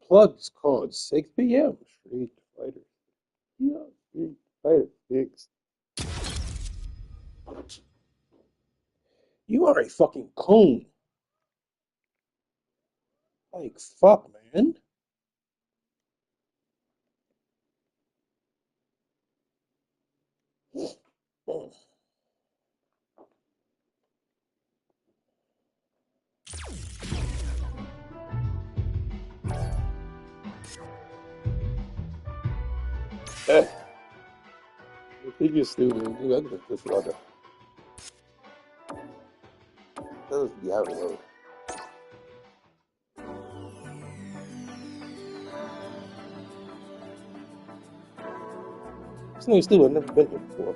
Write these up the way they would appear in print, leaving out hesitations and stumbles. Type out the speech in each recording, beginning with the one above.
Plug's called 6 p.m. Street Fighter. Yeah, Street Fighter 6. You are a fucking coon. Like, fuck, man. Eh, I think you're stupid. You got this brother. That was the outro. This nigga stupid. I've never been here before.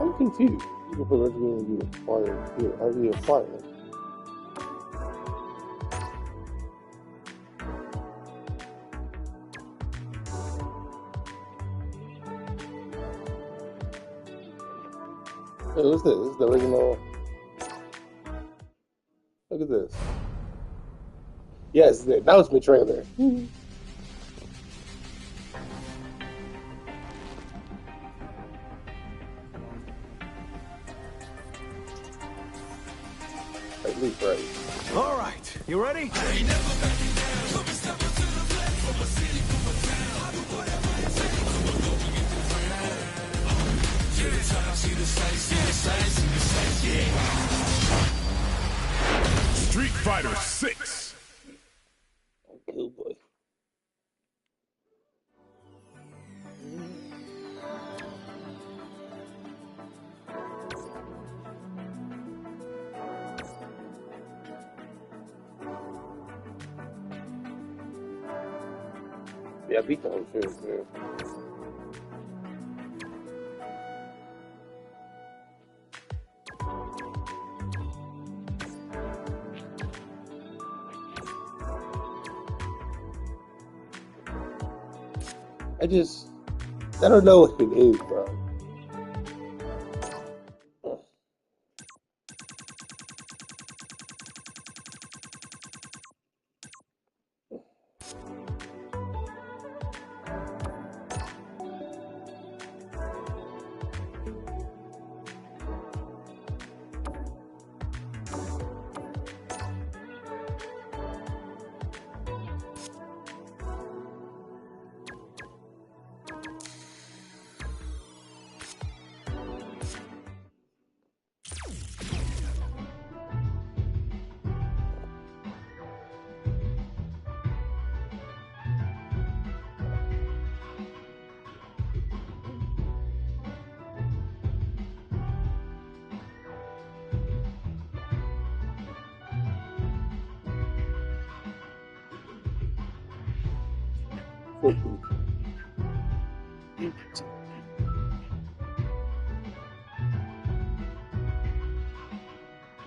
I'm confused. You can put originally you acquired here. How do you acquire it? Hey, what's this? This is the original. Look at this. Yes, that was my trailer. At least right. All right, you ready? Street Fighter 6. Cool boy. Yeah, I beat the whole shit, man. I don't know what it is, bro.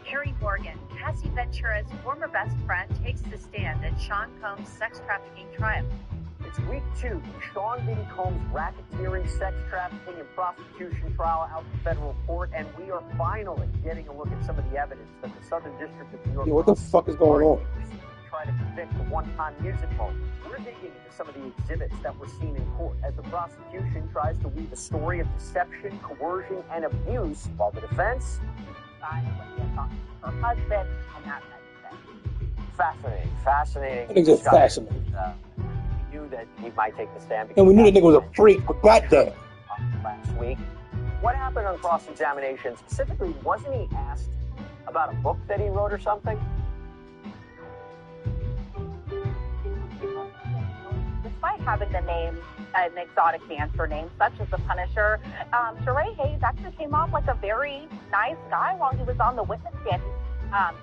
Harry Morgan, Cassie Ventura's former best friend, takes the stand at Sean Combs' sex trafficking trial. It's week 2 of Sean Diddy Combs' racketeering, sex trafficking, and prostitution trial out in federal court, and we are finally getting a look at some of the evidence that the Southern District of New York... Yo, what the fuck is going on? ...try to convict the one-time music mogul. We're digging into some of the exhibits that were seen in court as the prosecution tries to weave a story of deception, coercion, and abuse, while the defense... her husband, and that type of thing. Fascinating. I think it's fascinating. We knew that he might take the stand. And we knew that nigga was a freak, but goddamn. Last week. What happened on cross-examination? Specifically, wasn't he asked about a book that he wrote or something? Despite having the name, an exotic dancer name, such as the Punisher, Sheree Hayes actually came off like a very nice guy while he was on the witness stand.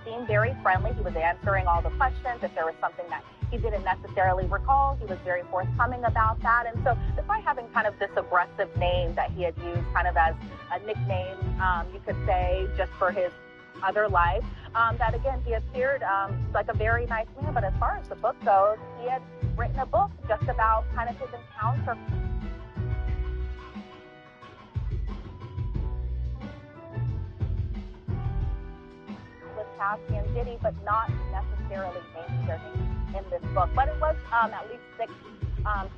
He seemed very friendly. He was answering all the questions. If there was something that he didn't necessarily recall, he was very forthcoming about that. And so despite having kind of this aggressive name that he had used kind of as a nickname, you could say, just for his other life. That again, he appeared like a very nice man, but as far as the book goes, he had written a book just about kind of his encounter with Cassie and Diddy, but not necessarily named their name in this book. But it was at least 6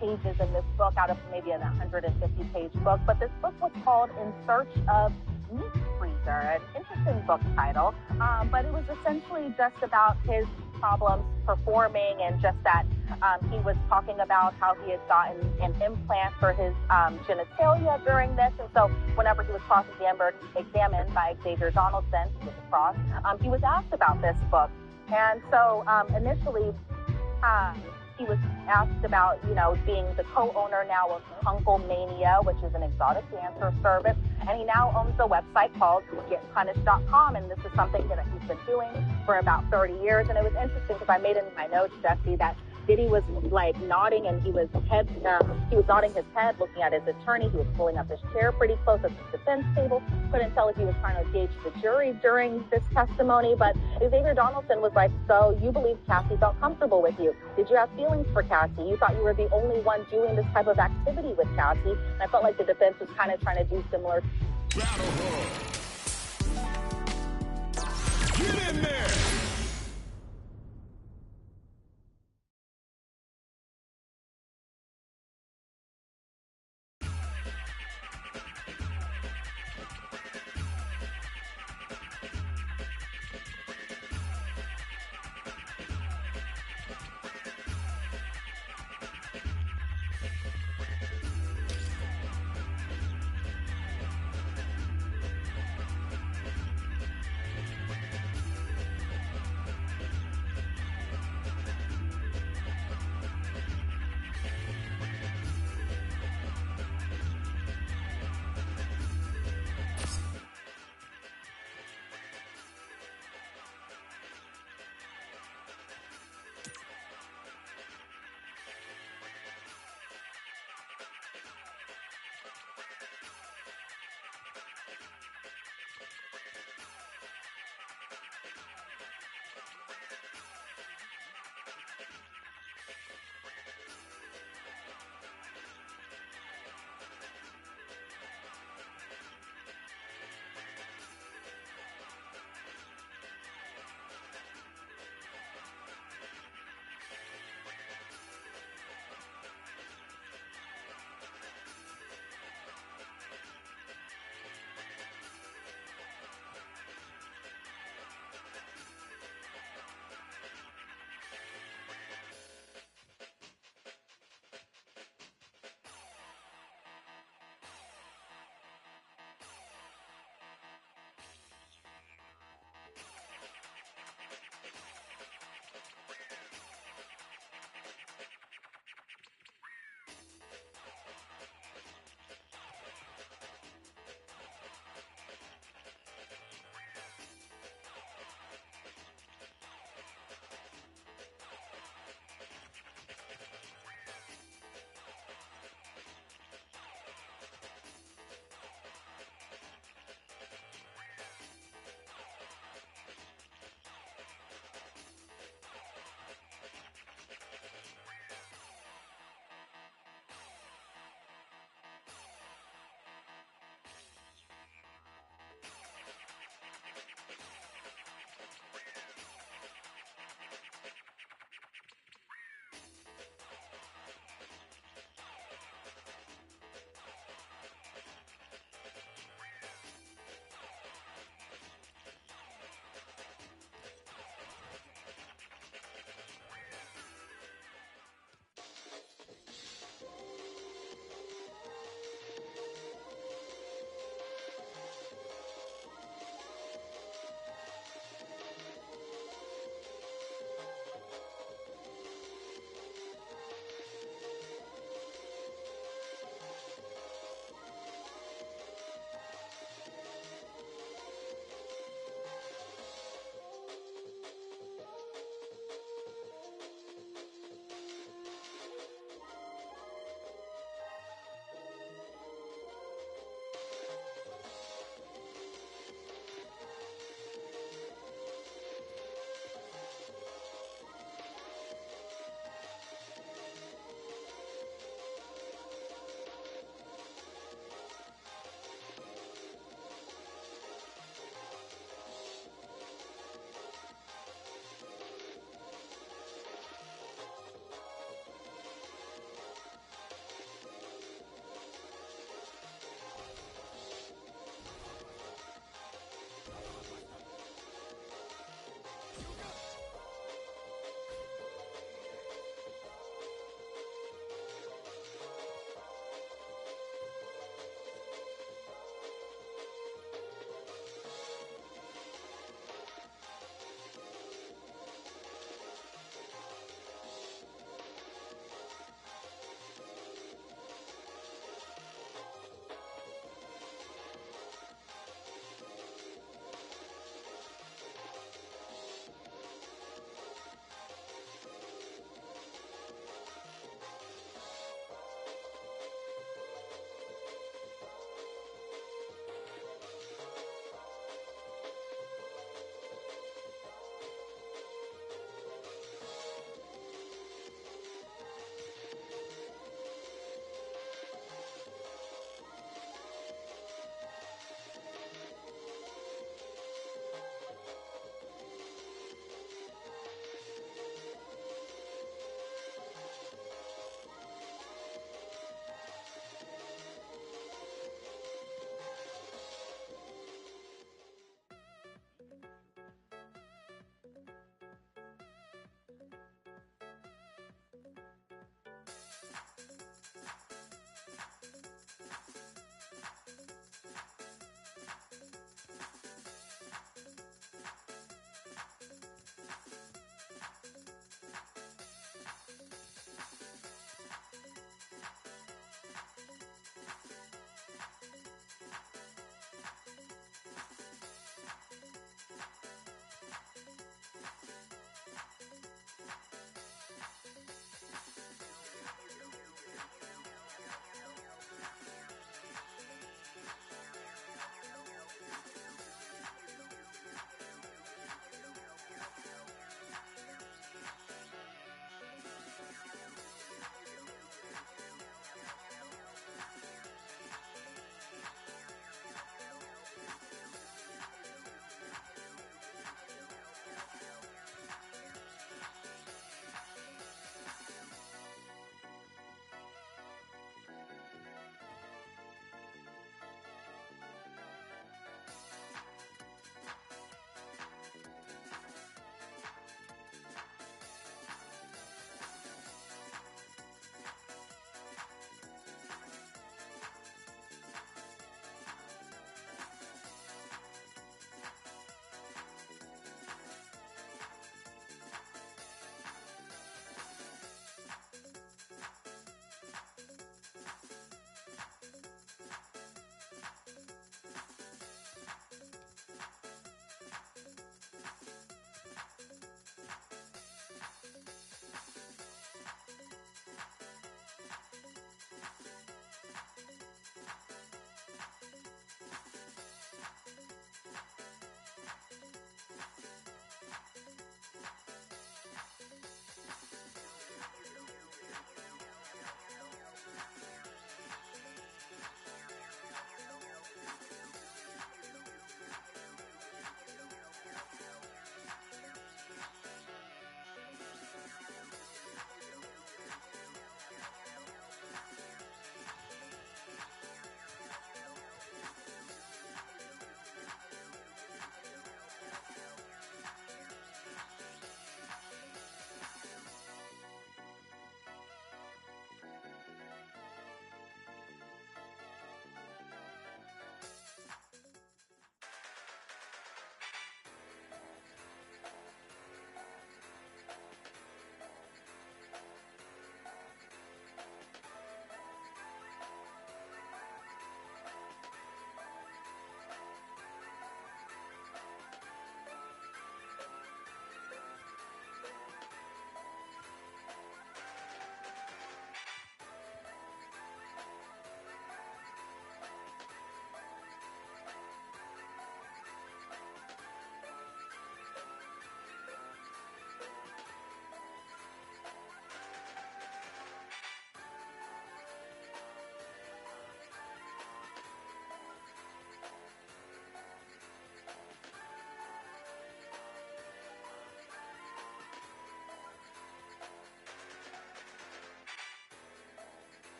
pages in this book out of maybe an 150-page book. But this book was called In Search of Meat Freezer, an interesting book title. But it was essentially just about his problems performing, and just that he was talking about how he had gotten an implant for his genitalia during this. And so whenever he was cross-examined by Xavier Donaldson, who was across, he was asked about this book. And so initially, he was asked about, being the co-owner now of Uncle Mania, which is an exotic dancer service. And he now owns a website called GetPunished.com. And this is something that he's been doing for about 30 years. And it was interesting because I made in my notes, Jesse, that Diddy was like nodding, and he was nodding his head, looking at his attorney. He was pulling up his chair pretty close at the defense table. Couldn't tell if he was trying to engage the jury during this testimony. But Xavier Donaldson was like, so you believe Cassie felt comfortable with you? Did you have feelings for Cassie? You thought you were the only one doing this type of activity with Cassie? And I felt like the defense was kind of trying to do similar. Battle Hall. Get in there!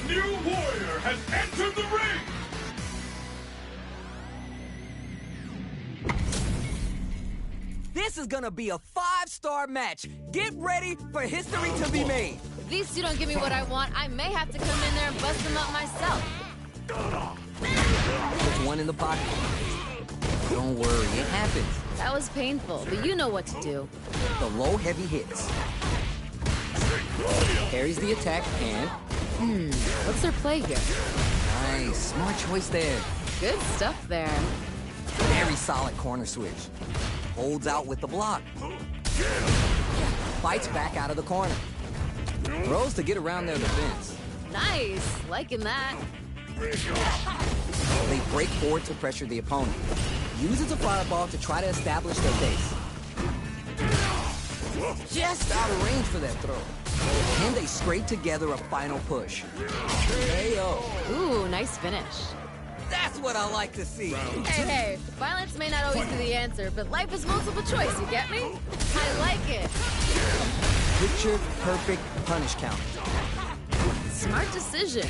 A new warrior has entered the ring! This is gonna be a 5-star match. Get ready for history to be made. If these two don't give me what I want, I may have to come in there and bust them up myself. Put one in the pocket. Don't worry, it happens. That was painful, but you know what to do. The low heavy hits. Carries the attack and... What's their play here? Nice, smart choice there. Good stuff there. Very solid corner switch. Holds out with the block. Fights back out of the corner. Throws to get around their defense. Nice, liking that. They break forward to pressure the opponent. Uses a fireball to try to establish their base. Just out of range for that throw. And they scrape together a final push. KO. Ooh, nice finish. That's what I like to see. Hey, violence may not always be the answer, but life is multiple choice, you get me? I like it. Picture perfect punish count. Smart decision.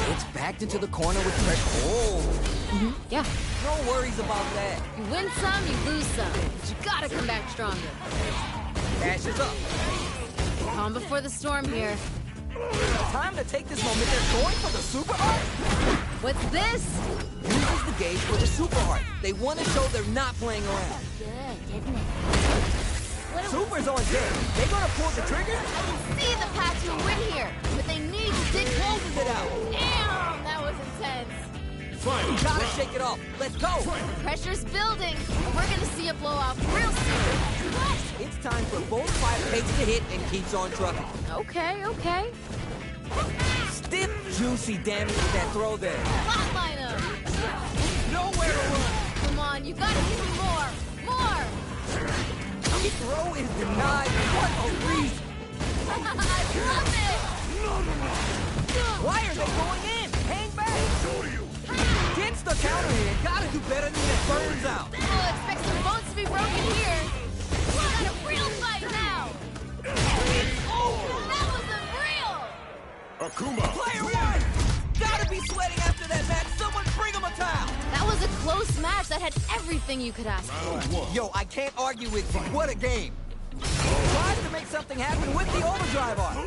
It's backed into the corner with pressure. Oh, Yeah, no worries about that. you win some, you lose some, but you gotta come back stronger. Dashes up. Calm before the storm here. Time to take this moment. They're going for the super art. What's this? Uses the gauge for the super art. They want to show they're not playing around. Good, didn't it? Super's on deck. They gonna pull the trigger? I can see the path to a win here, but they need to dig Closes it out. Damn, that was intense. Final Gotta round. shake it off. Let's go. Pressure's building, and we're gonna see a blowout real soon. What? It's time for both fighters takes the hit and keeps on trucking. Okay. Stiff, juicy damage with that throw there. Flatline him. Nowhere to run. Come on, you gotta give me more. More. The throw is denied. What a reason. I love it. Why are they going in? Hang back. Gets the counter hit. Gotta do better than that. Burns out. We'll expect some bones to be broken here. We got a real fight now. That was unreal. Akuma. Player one! Gotta be sweating after that match. Someone bring him a towel. That was a close match that had everything you could ask for. Yo, I can't argue with you. What a game. Tries to make something happen with the overdrive art.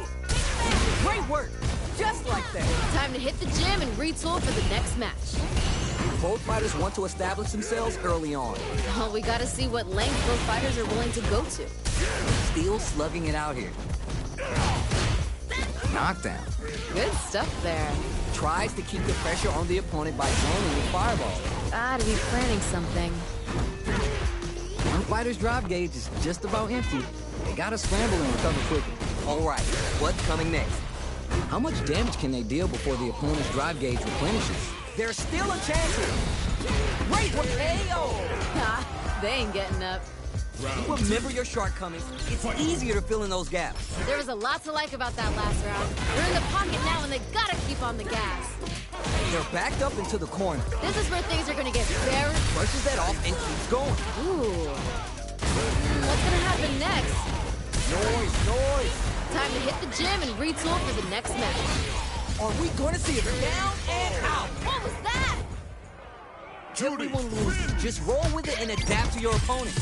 Great work. Just like that. Time to hit the gym and retool for the next match. Both fighters want to establish themselves early on. Well, we gotta see what length both fighters are willing to go to. Still slugging it out here. Knockdown. Good stuff there. Tries to keep the pressure on the opponent by zoning with fireball. Gotta be planning something. One fighter's drive gauge is just about empty. They gotta scramble and recover quickly. All right, what's coming next? How much damage can they deal before the opponent's drive gauge replenishes? There's still a chance here. Great work, KO! They ain't getting up. Remember your shortcomings. It's easier to fill in those gaps. There was a lot to like about that last round. They're in the pocket now and they gotta keep on the gas. They're backed up into the corner. This is where things are gonna get very... Brushes that off and keeps going. Ooh. What's gonna happen next? Noise. Time to hit the gym and retool for the next match. Are we going to see it down and out? What was that? Everyone loses. Just roll with it and adapt to your opponent.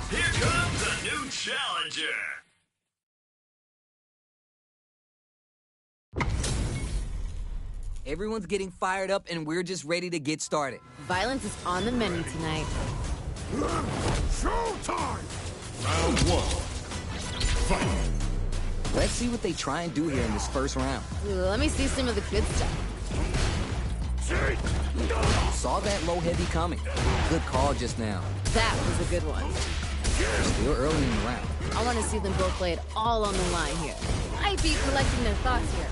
Here comes a new challenger. Everyone's getting fired up and we're just ready to get started. Violence is on the menu tonight. Showtime! Round one. Fight. Let's see what they try and do here in this first round. Ooh, let me see some of the good stuff. Saw that low heavy coming. Good call just now. That was a good one. We're still early in the round. I want to see them both lay it all on the line here. Might be collecting their thoughts here.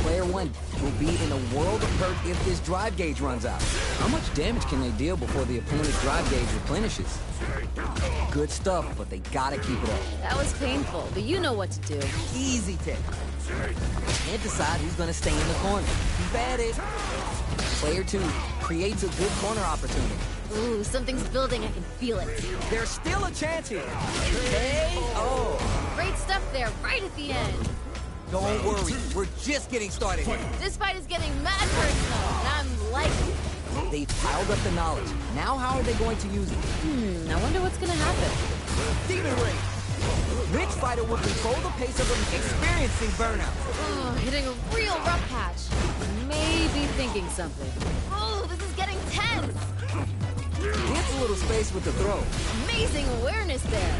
Player 1 will be in a world of hurt if this drive gauge runs out. How much damage can they deal before the opponent's drive gauge replenishes? Good stuff, but they gotta keep it up. That was painful, but you know what to do. Easy tech. Can't decide who's gonna stay in the corner. Keep at it. Player 2 creates a good corner opportunity. Ooh, something's building. I can feel it. There's still a chance here. Hey, oh. Great stuff there, right at the end. Don't worry, we're just getting started here. This fight is getting mad personal, and I'm liking it. They've piled up the knowledge. Now how are they going to use it? I wonder what's gonna happen. Demon Ring! Which fighter will control the pace of them experiencing burnout? Oh, hitting a real rough patch. Maybe thinking something. Oh, this is getting tense. Gets a little space with the throw. Amazing awareness there.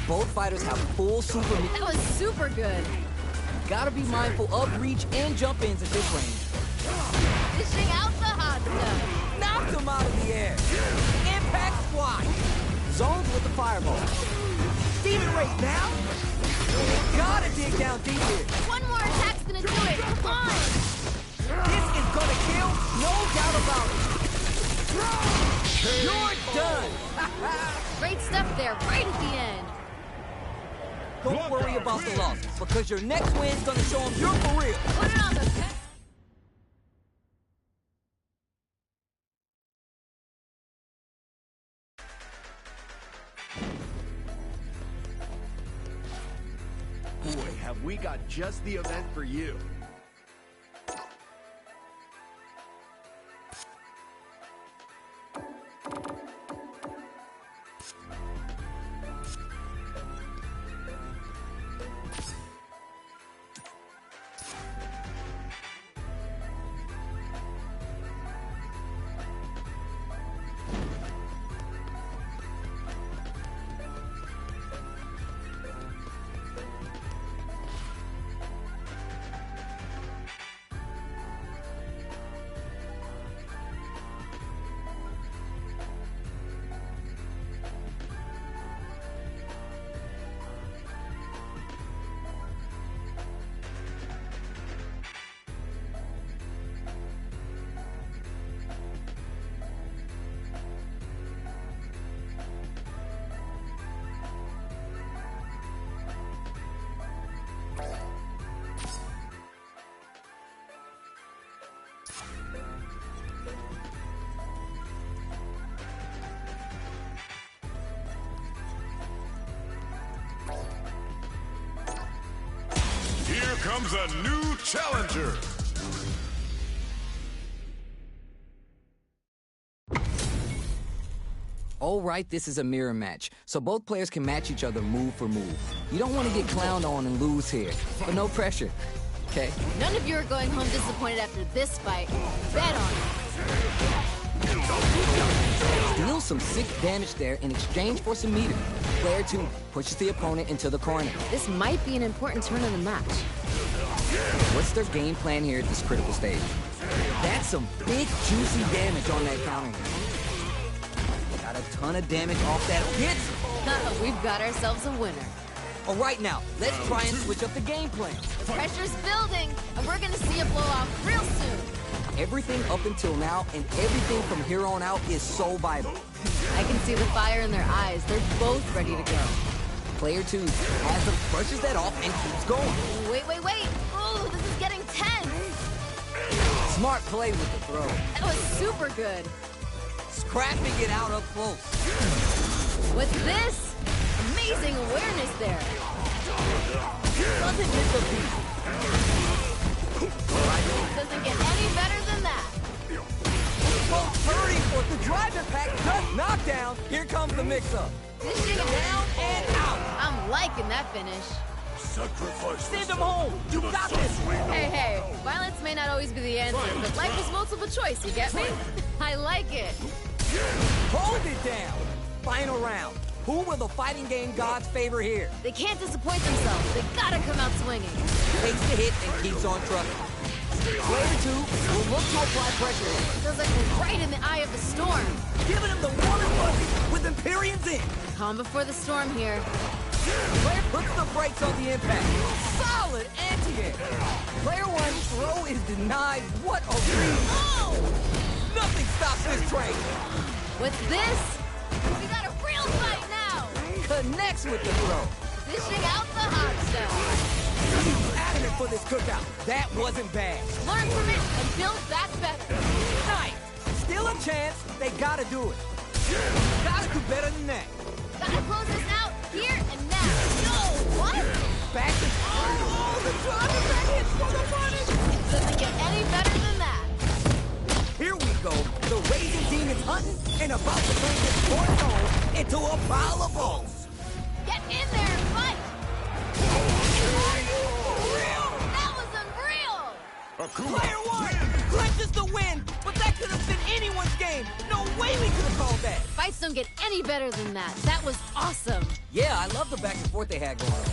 Both fighters have full super... That was super good. Gotta be mindful of reach and jump ins at this range. Dishing out the hot stuff. Knocked him out of the air. Impact squat. Zones with the fireball. Demon Race now. Gotta dig down deep here. One more attack's gonna do it. Come on. This is gonna kill, no doubt about it. You're done. Great stuff there, right at the end. Don't worry about the loss, because your next win's gonna show them you're for real. Put it on the pet. Boy, have we got just the event for you. Here comes a new challenger. All right, this is a mirror match, so both players can match each other move for move. You don't want to get clowned on and lose here, but no pressure, okay? None of you are going home disappointed after this fight. Bet on it. Deal some sick damage there in exchange for some meter. Player 2 pushes the opponent into the corner. This might be an important turn in the match. What's their game plan here at this critical stage? That's some big, juicy damage on that counter. Got a ton of damage off that hit. We've got ourselves a winner. All right, now, let's try and switch up the game plan. The pressure's building, and we're gonna see a blowout real soon. Everything up until now and everything from here on out is so vital. I can see the fire in their eyes. They're both ready to go. Player 2 has them, brushes that off, and keeps going. Wait. Oh, this is getting tense. Smart play with the throw. That was super good. Scrapping it out up close. With this, amazing awareness there. Doesn't miss a beat. Doesn't get any better than that. Both hurting for the drive impact, just knockdown. Here comes the mix-up. Dishing Down and out. I'm liking that finish. Send him home. You got this. Hey, violence may not always be the answer, but life is multiple choice, you get me? I like it. Hold it down. Final round. Who will the fighting game gods favor here? They can't disappoint themselves. They gotta come out swinging. Takes the hit and keeps on trucking. Player two will look to apply pressure. Feels like we're right in the eye of the storm. Giving him the water buggy with Empyreans in. Calm before the storm here. Player puts the brakes on the impact. Solid anti-air. Player one's throw is denied. What a read. Oh! Nothing stops this train. What's this? We got a real fight now! Connects with the throw. Dishing out the hot stuff. Adamant for this cookout. That wasn't bad. Learn from it and build back better. Nice. Still a chance. They gotta do it. Gotta do better than that. Gotta close this out here and now. Yo, what? Back to... Oh, the driver back hits for the money. Doesn't get any better than that. Here we go. The Raging Team is hunting and about to turn this sports zone into a pile of balls. Get in there and fight. Are you for real? That was unreal. Player one clinches the win, but that could have been anyone's game. No way we could have called that. Fights don't get any better than that. That was awesome. Yeah, I love the back and forth they had going on.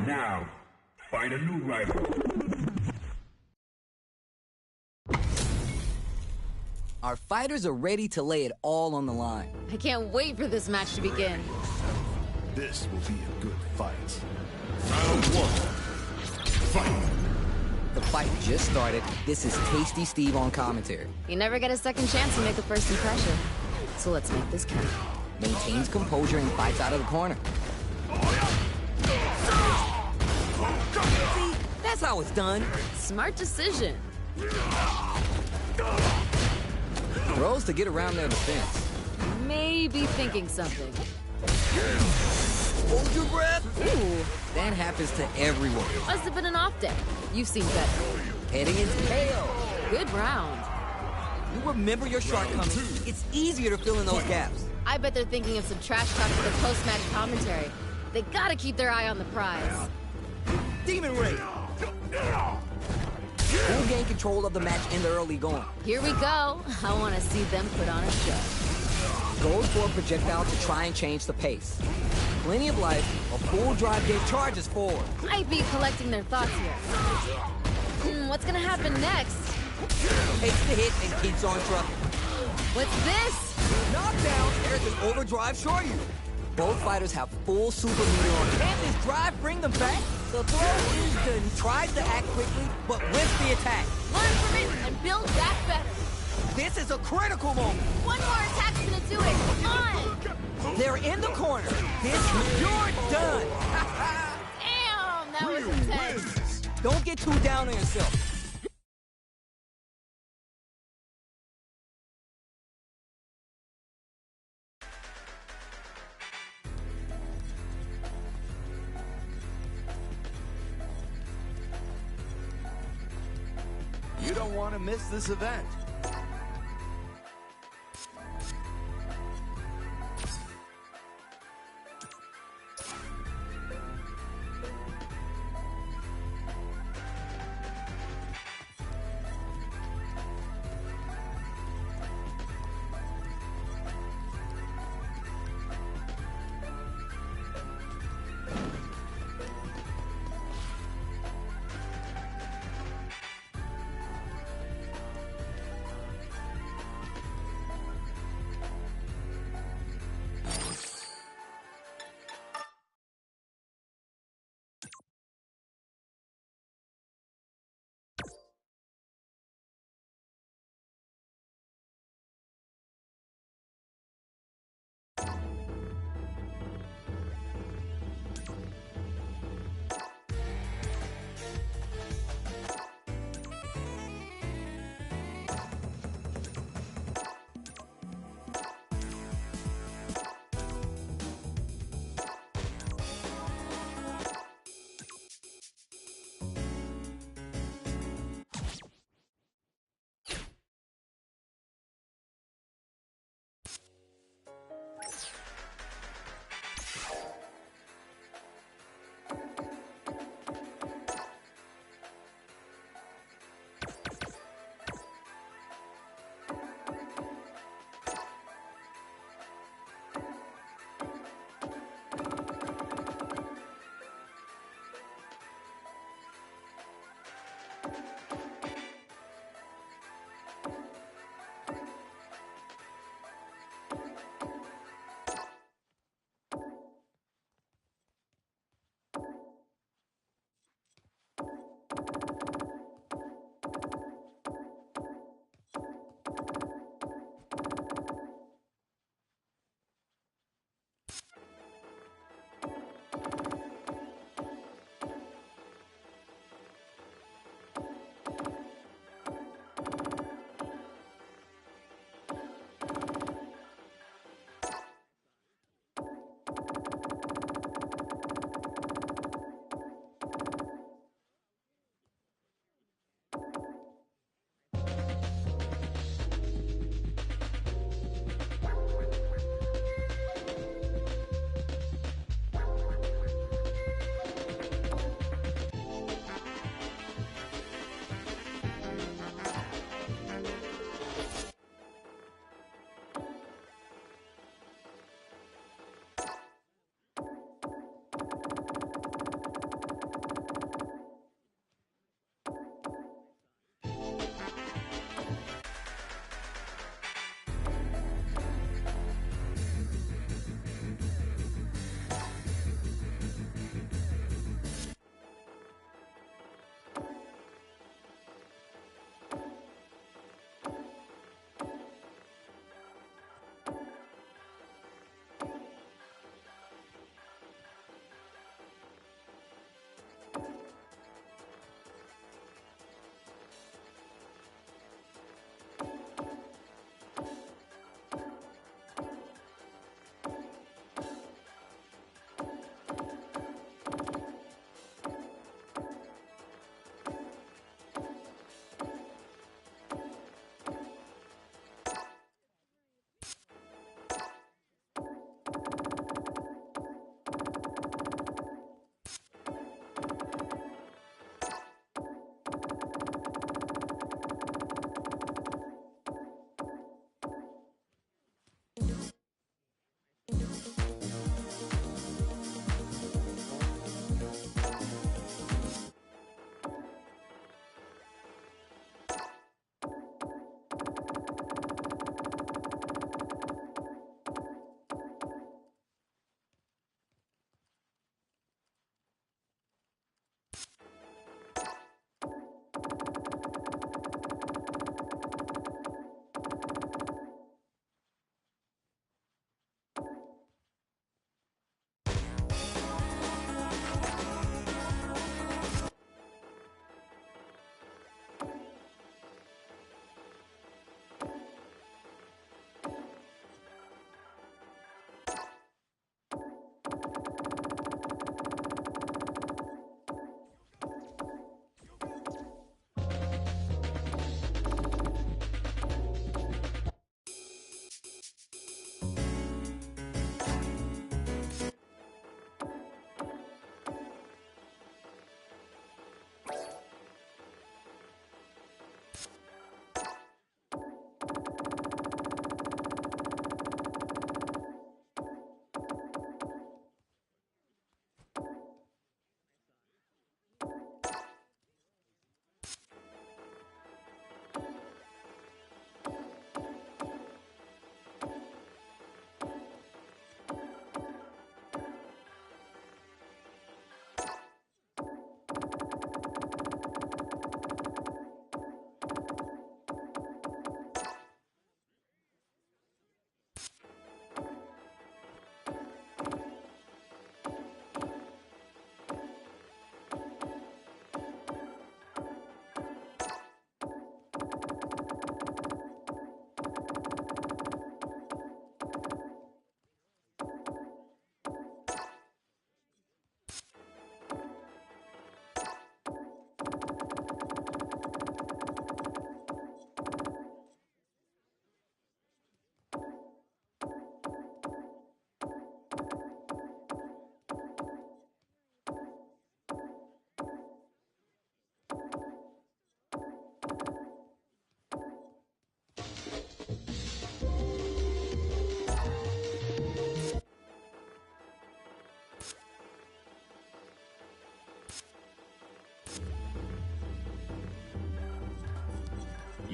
Now, find a new rival. Our fighters are ready to lay it all on the line. I can't wait for this match to begin. This will be a good fight. Round one. Fight. The fight just started. This is Tasty Steve on commentary. You never get a second chance to make a first impression. So let's make this count. Maintains composure and fights out of the corner. See, that's how it's done. Smart decision. Throws to get around their defense. Maybe thinking something. Hold your breath. Ooh, That happens to everyone. must have been an off day. You've seen better. Heading into KO. Good round. You remember your shortcomings. It's easier to fill in those gaps. I bet they're thinking of some trash talk for the post-match commentary. They gotta keep their eye on the prize. Demon Ray. Who gained control of the match in the early going? Here we go. I want to see them put on a show. Goes for a projectile to try and change the pace. Plenty of life, a full drive gate charges forward. Might be collecting their thoughts here. What's gonna happen next? Takes the hit and keeps on trucking. What's this? Knockdown, there's an overdrive Shoryu. Both fighters have full super meter on. Can this drive bring them back? The throw is done. Tries to act quickly, but whiffs the attack. Learn from it and build back better. This is a critical moment. One more attack's gonna do it. Come on! They're in the corner. This is your Don't get too down on yourself. You don't want to miss this event.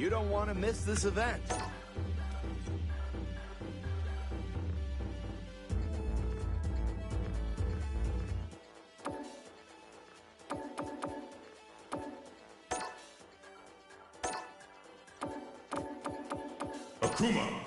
You don't want to miss this event. Akuma.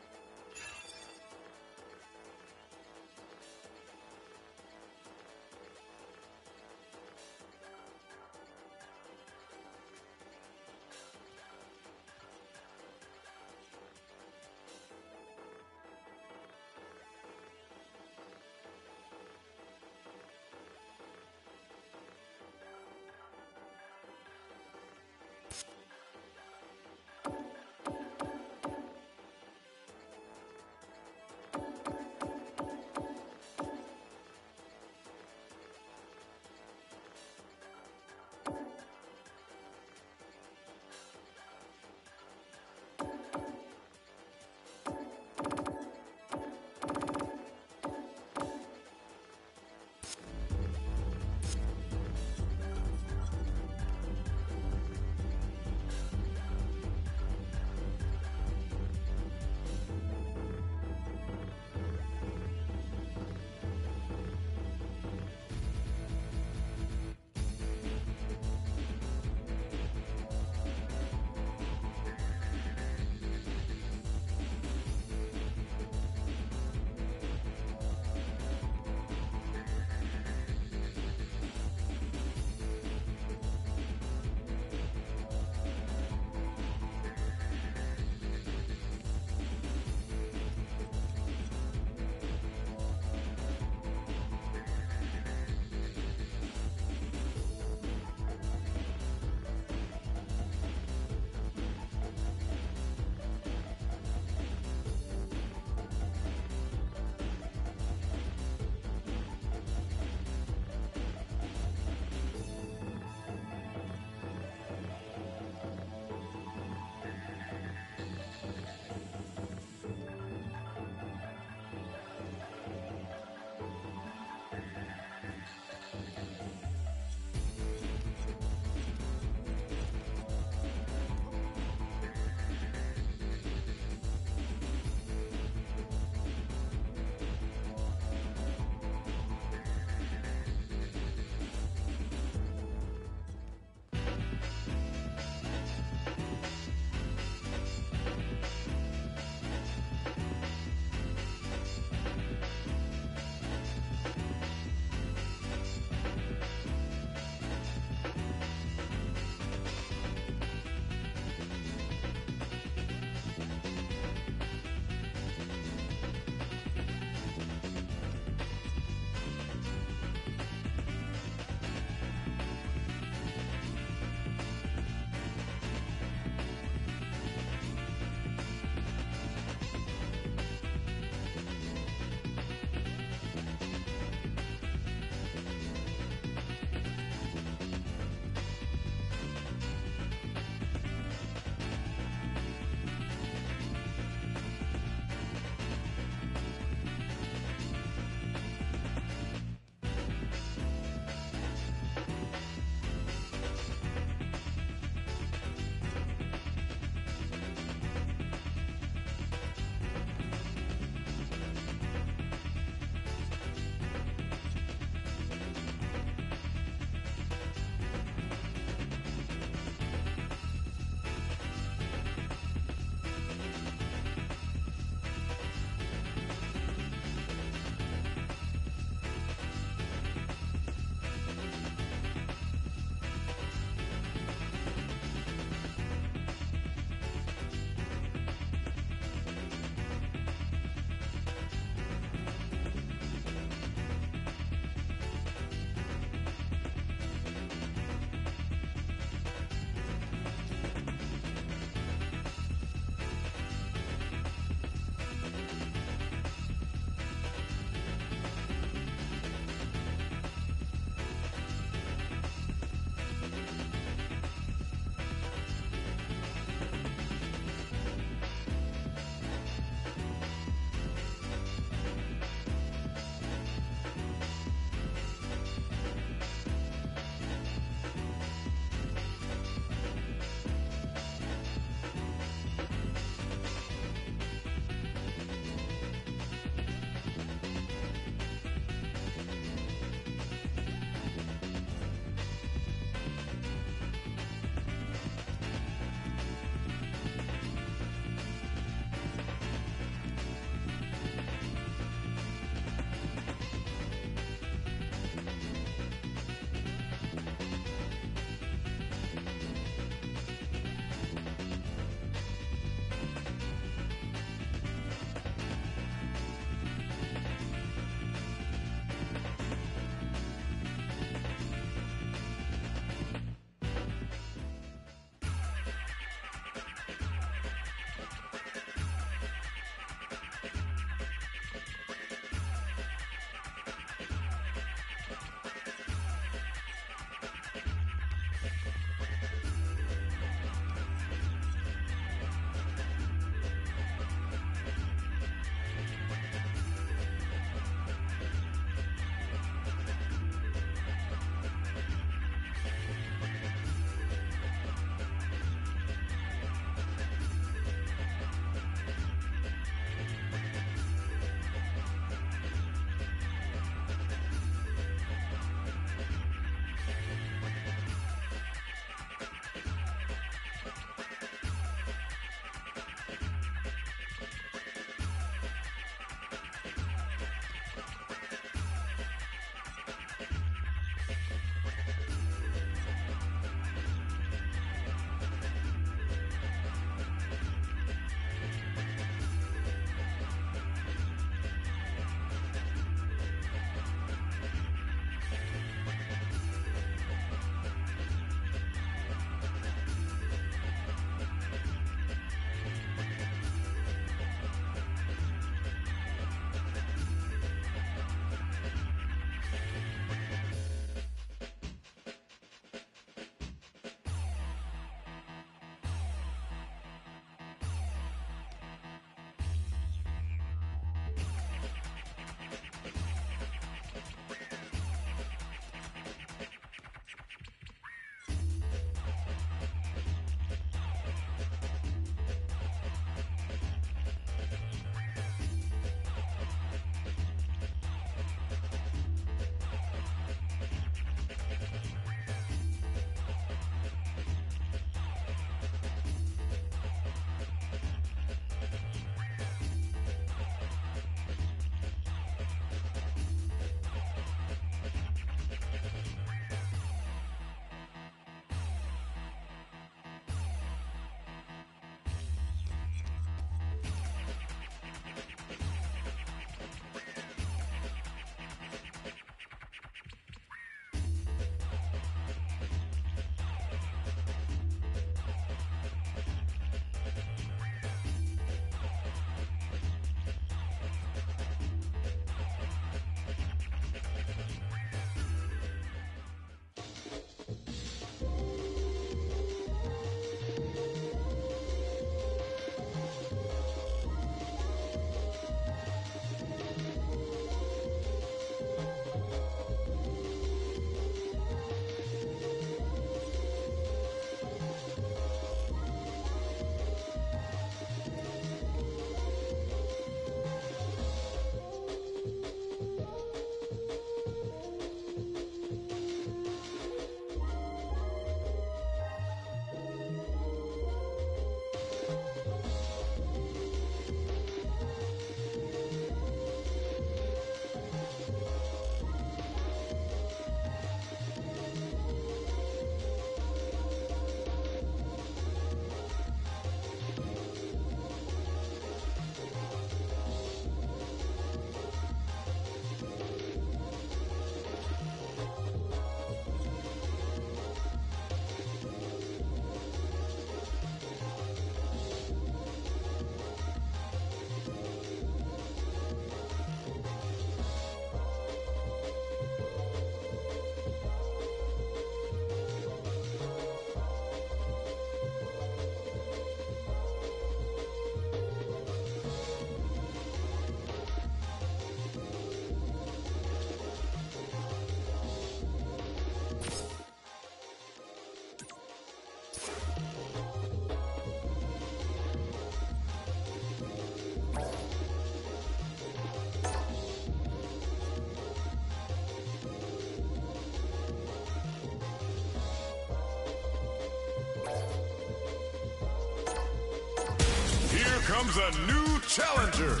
comes a new challenger.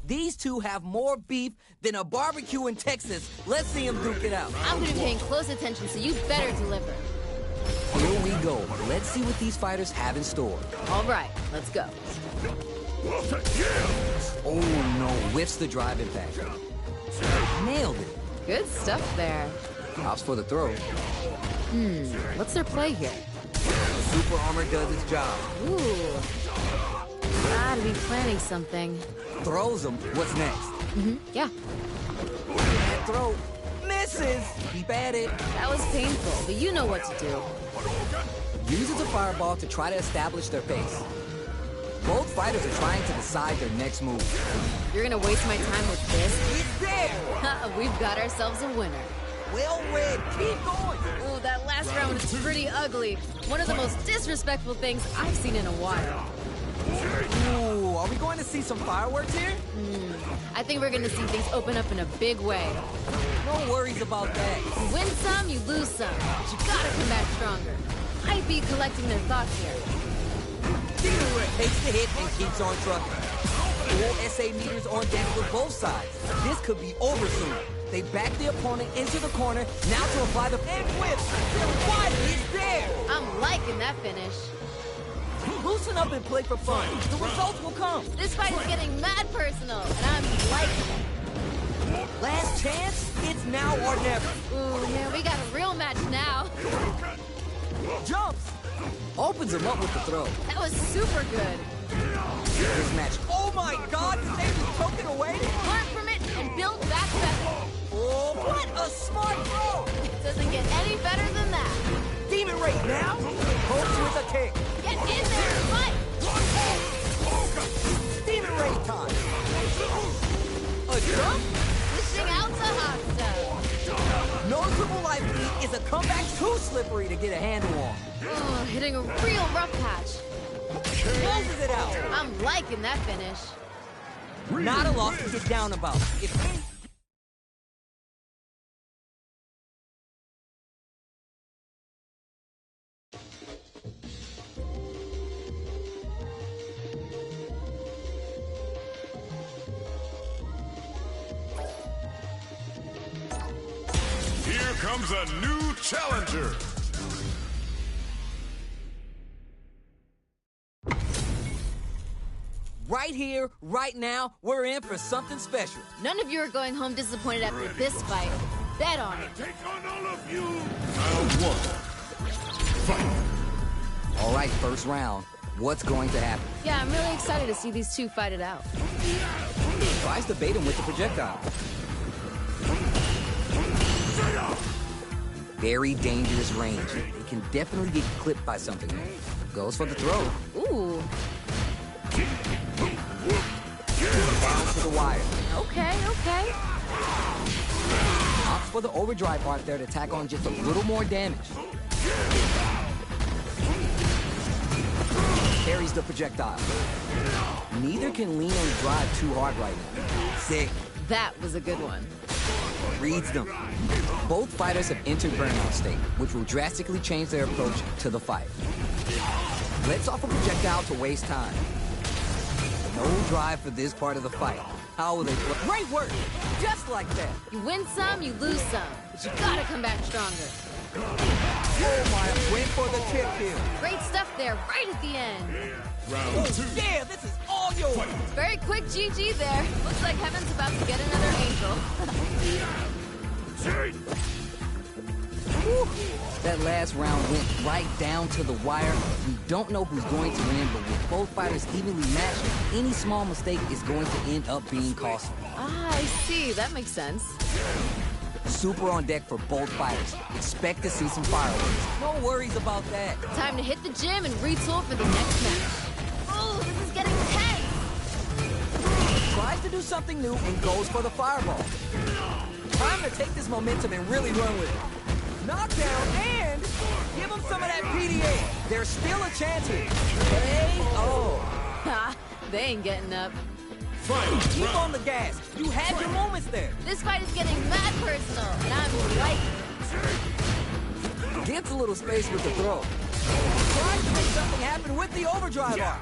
These two have more beef than a barbecue in Texas. Let's see them duke it out. I'm gonna be paying close attention, so you better deliver. Here we go. Let's see what these fighters have in store. All right, let's go. Oh no, whiffs the drive impact. Nailed it. Good stuff there. Ops for the throw. What's their play here? Super armor does its job. Ooh. Gotta be planning something. Throws him. What's next? Yeah. Bad throw. Misses. Keep at it. That was painful, but you know what to do. Uses a fireball to try to establish their pace. Both fighters are trying to decide their next move. You're gonna waste my time with this? It's there! We've got ourselves a winner. Well read. Keep going. Ooh, that last round was pretty ugly. One of the most disrespectful things I've seen in a while. Ooh, are we going to see some fireworks here? I think we're gonna see things open up in a big way. No worries about that. You win some, you lose some. But you gotta come back stronger. I'd be collecting their thoughts here. Takes the hit and keeps on trucking. All SA meters on deck for both sides. This could be over soon. They back the opponent into the corner, now to apply the and whip. They're wide, it's there. I'm liking that finish. Loosen up and play for fun. The results will come. This fight is getting mad personal, and I'm liking it. Last chance, it's now or never. Ooh, man, we got a real match now. Jumps. Opens him up with the throw. That was super good. This match. Oh my God, did they just choke it away? Learn from it and build back better. Oh, what a smart throw. Doesn't get any better than that. Demon Ray now. Hopes with a kick. Get in there and fight. Demon Ray time. A jump? Switching out to hot stuff. Noticeable life lead is a comeback too slippery to get a handle on. Oh, hitting a real rough patch. Closes it out. I'm liking that finish. Not a loss to get down about. If any... Here comes a new challenger. Right here, right now, we're in for something special. None of you are going home disappointed after this fight. Bet on it. Take on all of you. Round one. Fight. All right, first round. What's going to happen? Yeah, I'm really excited to see these two fight it out. Tries to bait him with the projectile. Very dangerous range. It can definitely get clipped by something. Goes for the throw. Ooh. Down to the wire. Okay. Opts for the overdrive part there to tack on just a little more damage. Carries the projectile. Neither can lean on the drive too hard right now. Sick. That was a good one. Reads them. Both fighters have entered burnout state, which will drastically change their approach to the fight. Let's off a projectile to waste time. No drive for this part of the fight. How will they play? Great work! Just like that. You win some, you lose some. But you gotta come back stronger. Oh my, went for the tip here. Great stuff there, right at the end. Round two. Yeah, this is all yours. Very quick GG there. Looks like Heaven's about to get another angel. Whew. That last round went right down to the wire. We don't know who's going to win, but with both fighters evenly matched, any small mistake is going to end up being costly. Ah, I see. That makes sense. Super on deck for both fighters. Expect to see some fireworks. No worries about that. Time to hit the gym and retool for the next match. Oh, this is getting tense. Tries to do something new and goes for the fireball. Time to take this momentum and really run with it. Knockdown and give him some of that PDA. There's still a chance here. Ha, they ain't getting up. Keep on the gas. You had your moments there. This fight is getting mad personal, and I'm liking it. Gets a little space with the throw. Tries to make something happen with the overdrive arm.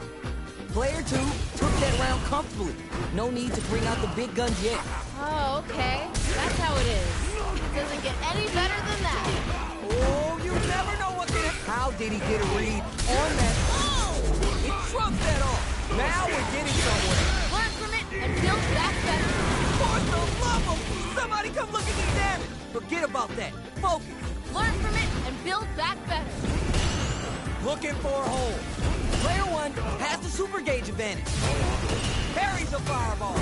Player 2 took that round comfortably. No need to bring out the big guns yet. Oh, okay. That's how it is. Doesn't get any better than that. Oh, you never know what can happen. How did he get a read on that? Oh! He trumped that off. Now we're getting somewhere. Learn from it and build back better. For the love of... Somebody come look at this damage. Forget about that. Focus. Learn from it and build back better. Looking for a hole. Player 1 has the super gauge advantage. Parries a fireball.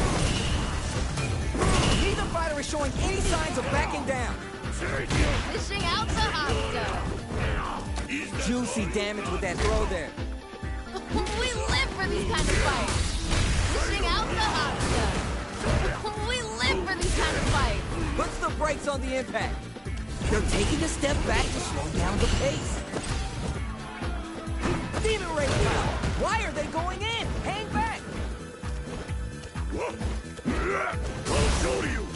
Neither fighter is showing any signs of backing down. Fishing out the hot stuff. Juicy damage with that throw there. We live for these kind of fights. Fishing out the hot stuff. We live for these kind of fights. Puts the brakes on the impact. They're taking a step back to slow down the pace. Demon Ray power. Why are they going in? Hang back. I'll show you.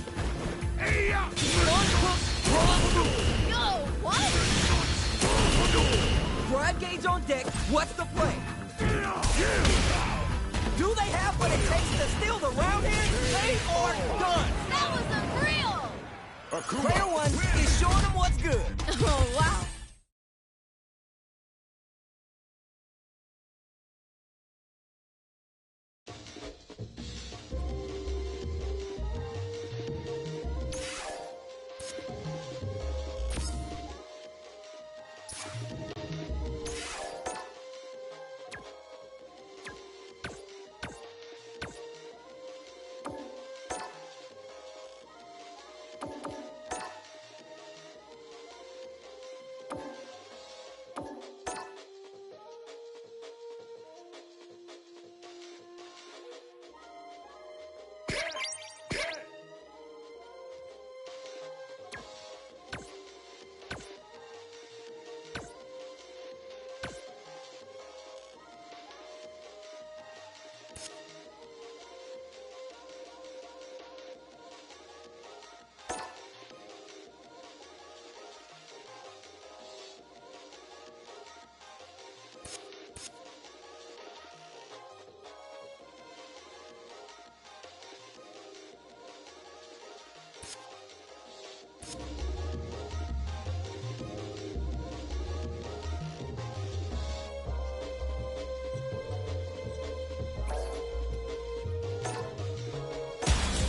Hey, Yo, what? Drive gauge on deck. What's the play? Do they have what it takes to steal the round here? They are done. That was unreal. Player 1 is showing them what's good. Oh, wow.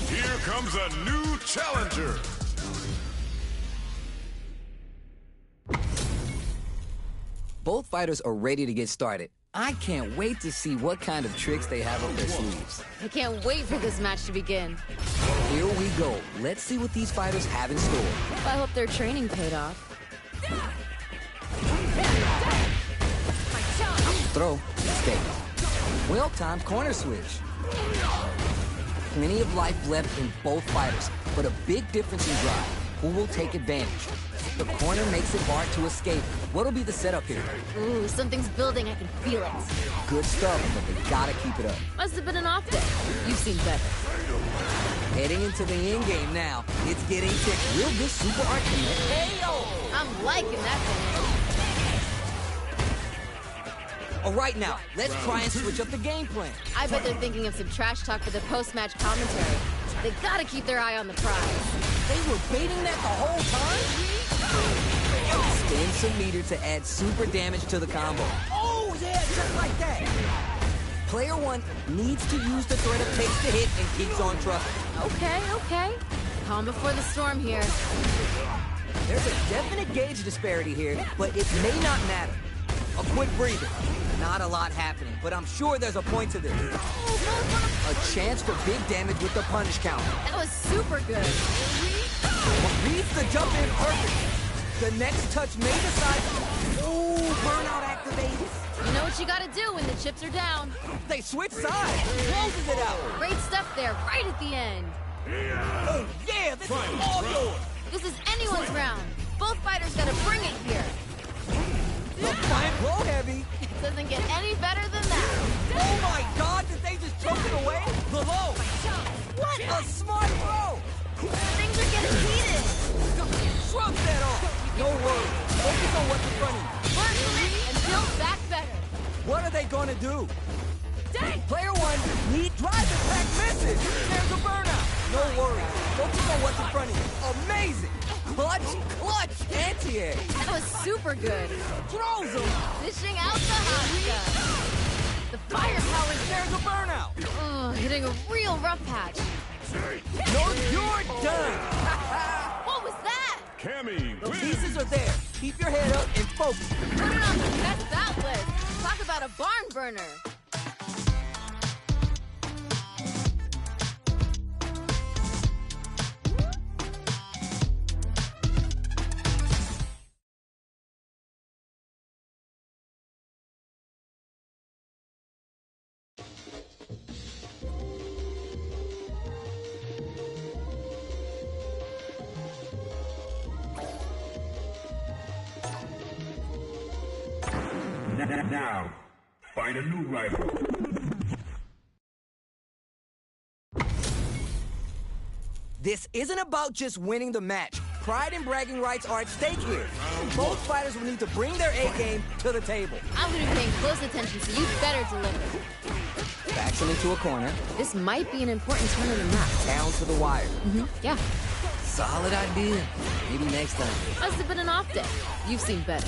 Here comes a new challenger. Both fighters are ready to get started. I can't wait to see what kind of tricks they have up their sleeves. I can't wait for this match to begin. Here we go. Let's see what these fighters have in store. I hope their training paid off. Throw, escape. Well-timed corner switch. Plenty of life left in both fighters, but a big difference in drive. Who will take advantage? The corner makes it hard to escape. What'll be the setup here? Ooh, something's building. I can feel it. Good stuff, but they gotta keep it up. Must have been an off day. You've seen better. Heading into the end game now. It's getting thick. Will this super art connect? Hey-yo! I'm liking that thing. All right, now, let's try and switch up the game plan. I bet they're thinking of some trash talk for the post-match commentary. They gotta keep their eye on the prize. They were baiting that the whole time? Spin some meter to add super damage to the combo. Oh, yeah, just like that. Player 1 needs to use the threat it takes to hit and keeps on trucking. Okay. Calm before the storm here. There's a definite gauge disparity here, but it may not matter. A quick breather. Not a lot happening, but I'm sure there's a point to this. A chance for big damage with the punish counter. That was super good. Reads the jump in perfect. The next touch may decide. Ooh, burnout activated. You know what you gotta do when the chips are down. They switch sides. Closes it out. Great stuff there, right at the end. Oh, yeah, this is all yours. This is anyone's round. Both fighters gotta bring it here. The fine blow heavy. Doesn't get any better than that. Oh my God, did they just choke it away? The low. What? A smart throw. Things are getting heated. Shrug that off. No worries. Focus on what's in front of you. Learn from it and build back better. What are they gonna do? Dang! Player one, need drive attack misses. There's a burnout. No worries. Focus on what's in front of you. Amazing. Clutch, anti-air. That was super good. Throws them. Dishing out the hot stuff. The firepower is There's a burnout. hitting a real rough patch. No, you're done. What was that? Cammy The wins. pieces are there. Keep your head up and focus. Put it on the best out list. Talk about a barn burner. Now, find a new rival. This isn't about just winning the match. Pride and bragging rights are at stake here. Both fighters will need to bring their A-game to the table. I'm gonna be paying close attention, so you better deliver. Backs him into a corner, This might be an important turn in the match. down to the wire. Yeah, Solid idea. Maybe next time. must have been an off day. You've seen better.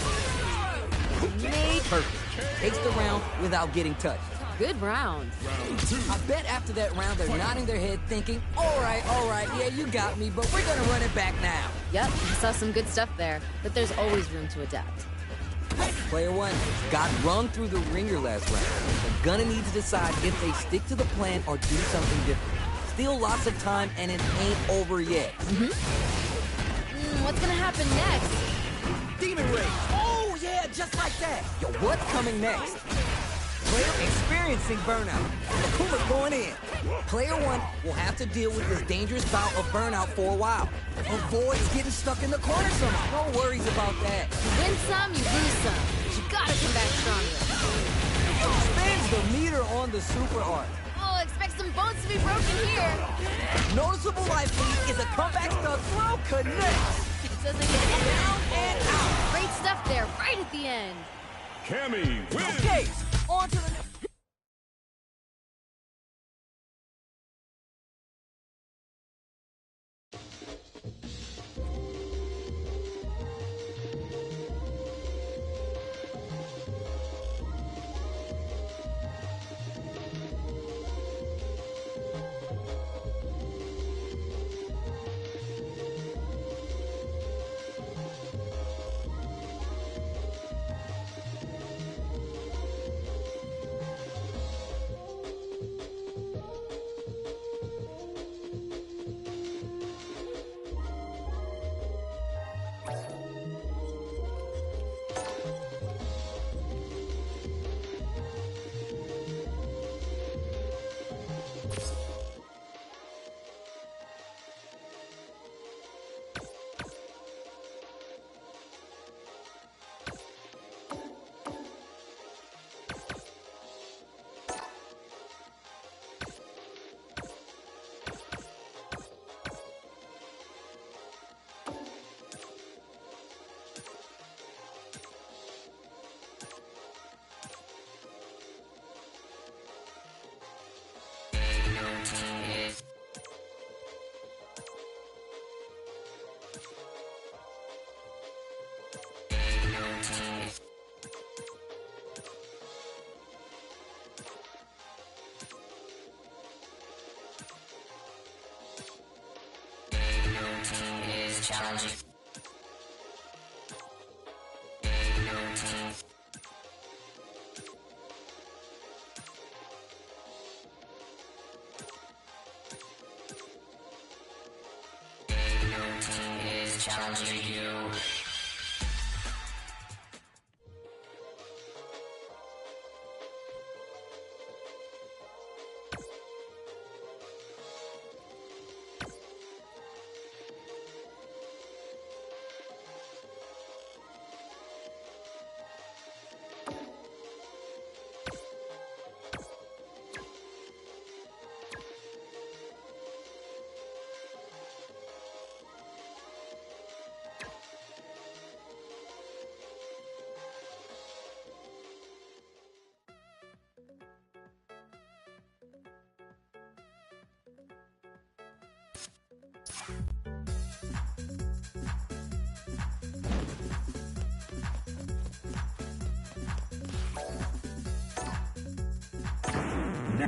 Made perfect. Takes the round without getting touched. Good round. I bet after that round they're nodding their head thinking, all right, yeah, you got me, but we're gonna run it back now. Yep, I saw some good stuff there, but there's always room to adapt. Player one got run through the ringer last round. They're gonna need to decide if they stick to the plan or do something different. Still lots of time and it ain't over yet. What's gonna happen next? Demon Ray. Oh yeah, just like that. Yo, what's coming next? Player experiencing burnout. Akuma's going in. Player one will have to deal with this dangerous bout of burnout for a while. Avoids getting stuck in the corner somehow. No worries about that. You win some, you lose some. But you gotta come back stronger. Expands the meter on the super art. Oh, expect some bones to be broken here. Noticeable life lead is a comeback the throw connects. It doesn't get down and out. Great stuff there, right at the end. Cammy wins. Okay, on to the next.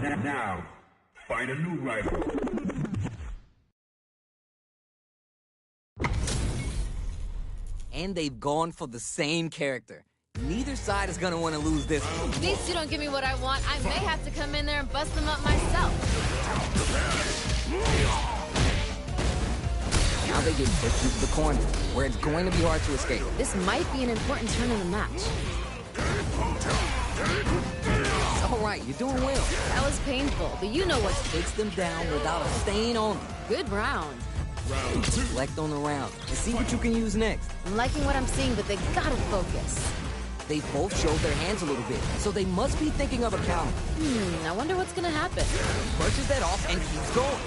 Now, find a new rival. And they've gone for the same character. Neither side is gonna want to lose this one. These two don't give me what I want. I may have to come in there and bust them up myself. Now they get pushed into the corner, where it's going to be hard to escape. This might be an important turn in the match. All right, you're doing well. That was painful, but you know what Takes them down without a stain on them. good round. Reflect on the round and see what you can use next. I'm liking what I'm seeing, but they gotta focus. They both showed their hands a little bit, so they must be thinking of a counter. I wonder what's gonna happen. Brushes that off and keeps going.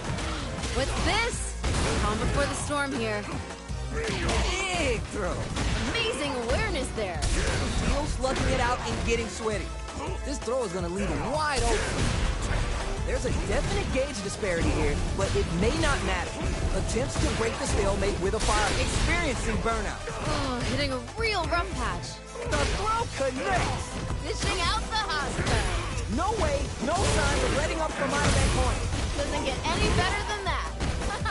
What's this? Calm before the storm here. Big throw. Amazing awareness there. Still slugging it out and getting sweaty. This throw is gonna leave him wide open. There's a definite gauge disparity here, but it may not matter. Attempts to break the stalemate with a fire, experiencing burnout. Oh, hitting a real rough patch. The throw connects. Dishing out the hospital. No way, no signs of letting up from out of that corner. Doesn't get any better than that.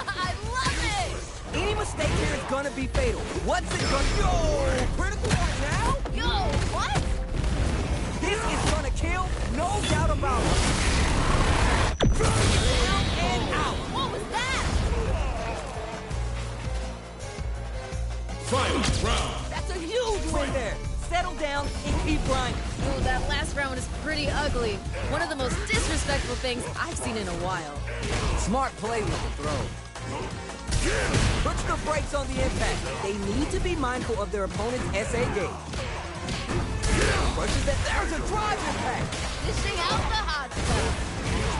I love it! Any mistake here is gonna be fatal. What's it gonna... Yo! Critical point now? Yo, what? This is gonna kill, no doubt about it. Down and out. What was that? Final round. That's a huge win there. Settle down and keep grinding. Oh, that last round is pretty ugly. One of the most disrespectful things I've seen in a while. Smart play with the throw. Puts the brakes on the impact. They need to be mindful of their opponent's SA gauge. Brushes that. There's a drive impact. Dishing out the hot stuff.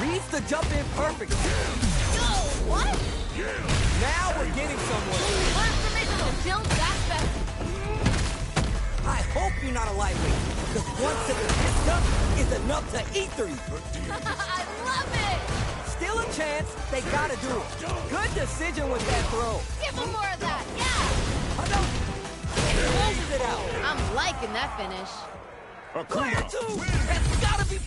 Reads the jump in perfectly. Yo, what? Now we're getting somewhere. More information to kill that better. I hope you're not a lightweight, because one sip of this stuff is enough to eat through you. I love it! Still a chance, they gotta do it. Good decision with that throw. Give him more of that, yeah! Oh, no. Closes it out. I'm liking that finish. Player two, that's gotta be...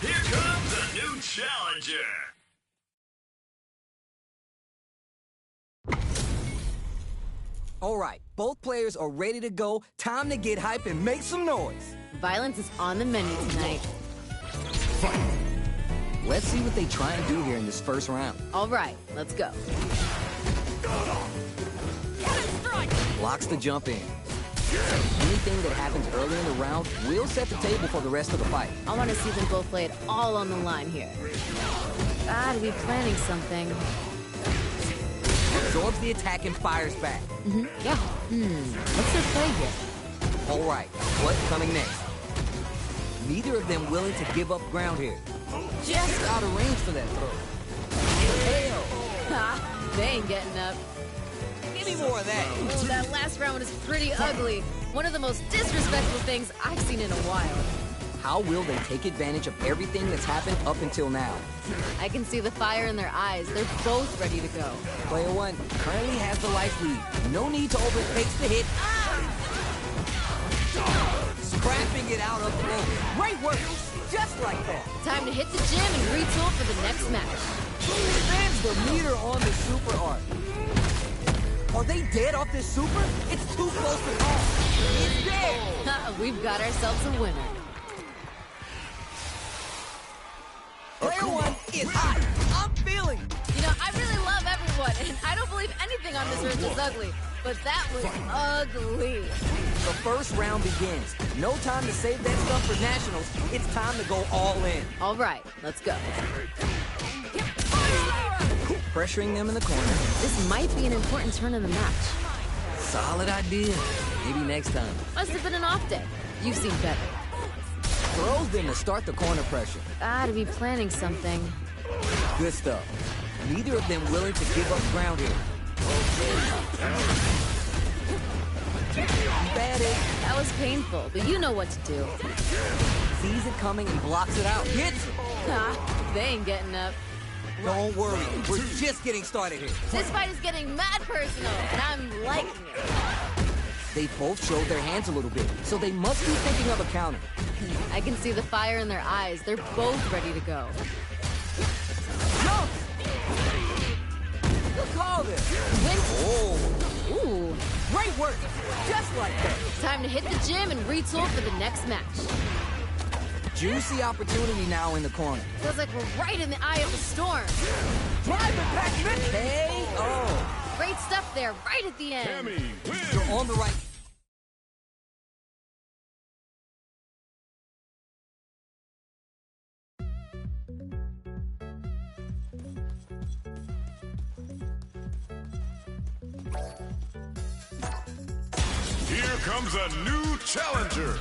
Here comes a new challenger. All right, both players are ready to go. Time to get hype and make some noise. Violence is on the menu tonight. Let's see what they try and do here in this first round. All right, let's go. Blocks the jump in. Anything that happens early in the round will set the table for the rest of the fight. I want to see them both lay it all on the line here. Gotta be planning something. Absorbs the attack and fires back. Yeah. What's their play here? All right, what's coming next? Neither of them willing to give up ground here. Just out of range for that throw. Hell, Ha! They ain't getting up. give me more of that. Oh, that last round is pretty ugly. One of the most disrespectful things I've seen in a while. How will they take advantage of everything that's happened up until now? I can see the fire in their eyes. They're both ready to go. Player one currently has the life lead. No need to overtake the hit. Scrapping it out up close. Great work. Just like that. Time to hit the gym and retool for the next match. Spins the meter on the super arc. Are they dead off this super? It's too close to call. It's dead. We've got ourselves a winner. Player one is hot. I'm feeling it. You know, I really love everyone, and I don't believe anything on this earth is ugly. But that was ugly. The first round begins. No time to save that stuff for nationals. It's time to go all in. All right, let's go. Pressuring them in the corner. This might be an important turn in the match. Solid idea. Maybe next time. Must have been an off day. You've seen better. throws them to start the corner pressure. Gotta be planning something. Good stuff. Neither of them willing to give up ground here. Bad it. That was painful, but you know what to do. Sees it coming and blocks it out. Hits it. Ha, they ain't getting up. Don't worry, we're just getting started here. This fight is getting mad personal, and I'm liking it. They both showed their hands a little bit, so they must be thinking of a counter. I can see the fire in their eyes. They're both ready to go. Jump! Good call there. Win. Oh, Ooh. great work. Just like that. Time to hit the gym and retool for the next match. Juicy opportunity now in the corner. Feels like we're right in the eye of the storm. Drive it back, Hey, oh. Great stuff there, right at the end. You're on the right. Here comes a new challenger.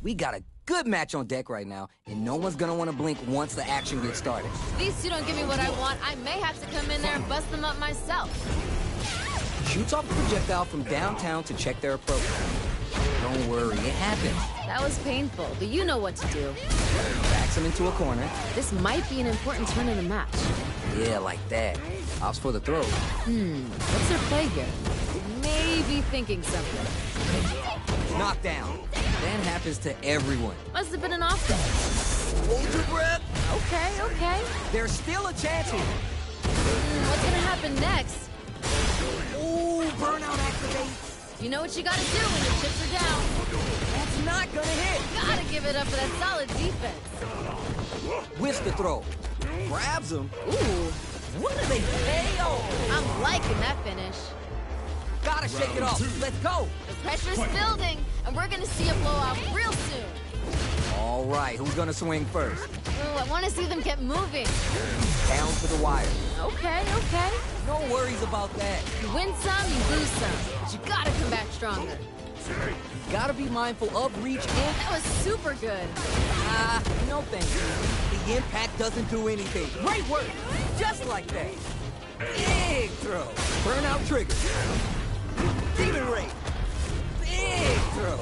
We got a good match on deck right now, and no one's gonna want to blink once the action gets started. If these two don't give me what I want, I may have to come in there and bust them up myself. Shoots off a projectile from downtown to check their approach. Don't worry, it happens. That was painful, but you know what to do. Backs him into a corner. This might be an important turn in the match. Yeah, like that. Opts for the throw. What's their play here? Maybe thinking something. Knockdown. That happens to everyone. Must have been an off day. Hold your breath. Okay. There's still a chance here. What's gonna happen next? Ooh, burnout activate. You know what you gotta do when your chips are down. That's not gonna hit. Gotta give it up for that solid defense. Whiffs the throw. Grabs him. Ooh, What are they? KO. I'm liking that finish. Gotta shake it off. Let's go. The pressure's building, and we're gonna see a blowout real soon. All right, who's gonna swing first? Ooh, I wanna see them get moving. Down to the wire. Okay. No worries about that. You win some, you lose some. But you gotta come back stronger. You gotta be mindful of reach and... That was super good. No thank you. The impact doesn't do anything. Great work. Just like that. Big throw. Burnout trigger. Demon rate. Big throw.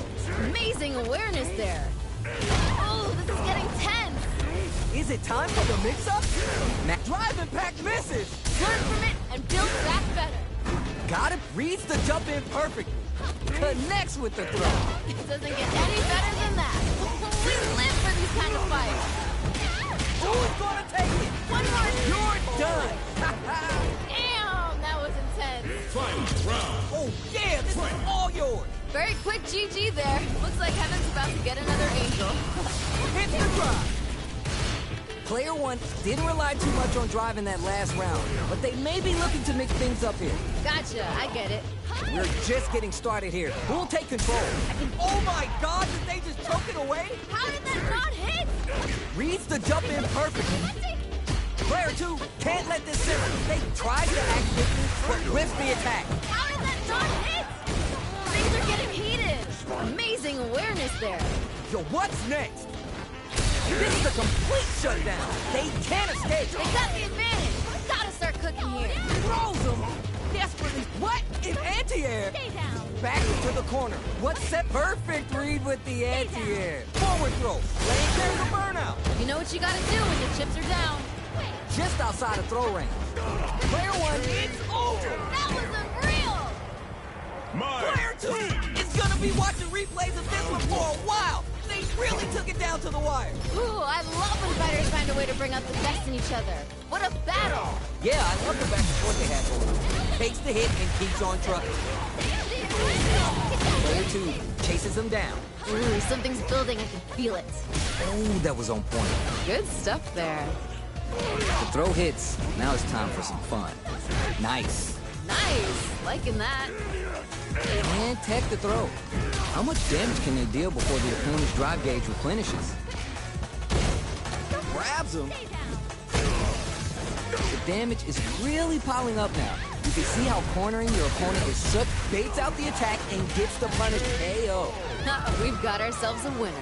Amazing awareness there. Oh, this is getting tense. Is it time for the mix-up? Drive impact misses. Learn from it and build back better. Got it. Reads the jump in perfectly. Connects with the throw. It doesn't get any better than that. We live for these kind of fights. Who's gonna take it? One more. You're done. Damn, that was intense. Oh yeah, this is all yours. Very quick GG there. Looks like Heaven's about to get another angel. Hit the drive. Player one didn't rely too much on driving that last round, but they may be looking to mix things up here. Gotcha, I get it. We're just getting started here. Who'll take control? Oh my God, did they just choke it away? How did that not hit? Reads the jump in perfectly. Player two can't let this simmer. They tried to act quickly, but whiffs the attack. How did that not hit? Things are getting heated. Amazing awareness there. Yo, what's next? This is a complete shutdown. They can't escape. They got the advantage. Gotta start cooking here. Throws them. Desperately. What? In anti-air? Stay down. Back into the corner. What's set? Perfect read with the anti-air. Forward throw. Laying there the burnout. You know what you gotta do when your chips are down. Just outside of throw range. Player one, it's over. That was unreal. Player two is gonna be watching replays of this one for a while. They really took it down to the wire. Ooh, I love when fighters find a way to bring out the best in each other. What a battle. Yeah, I love the back and forth they had going on. Takes the hit and keeps on trucking. Player two chases him down. Ooh, something's building. I can feel it. Oh, that was on point. Good stuff there. The throw hits. Now it's time for some fun. Nice. Nice. Liking that. And tech the throw. How much damage can they deal before the opponent's drive gauge replenishes? Grabs him. The damage is really piling up now. You can see how cornering your opponent is shook, baits out the attack, and gets the punished KO. We've got ourselves a winner.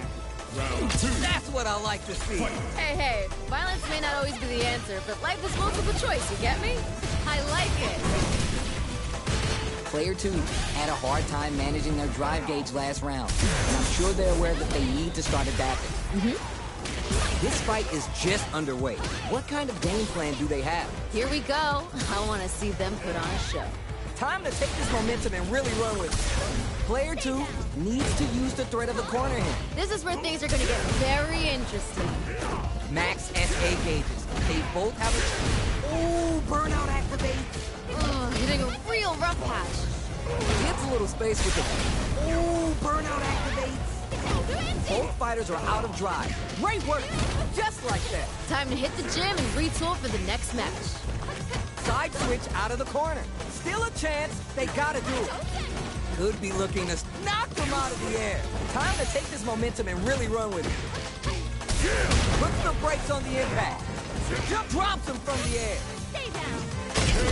Round 2. That's what I like to see. Hey, violence may not always be the answer, but life is multiple choice, you get me? I like it. Player 2 had a hard time managing their drive gauge last round, and I'm sure they're aware that they need to start adapting. This fight is just underway. What kind of game plan do they have? Here we go. I want to see them put on a show. Time to take this momentum and really run with it. Player 2 needs to use the threat of the corner hit. This is where things are going to get very interesting. Max SA gauges. They both have a... Ooh, burnout activate. Hitting a real rough patch. Gets a little space with it. Ooh, burnout activates. Both fighters are out of drive. Great work. Just like that. Time to hit the gym and retool for the next match. Side switch out of the corner. Still a chance. They gotta do it. Could be looking to knock them out of the air. Time to take this momentum and really run with it. Puts the brakes on the impact. Drops him from the air. Stay down.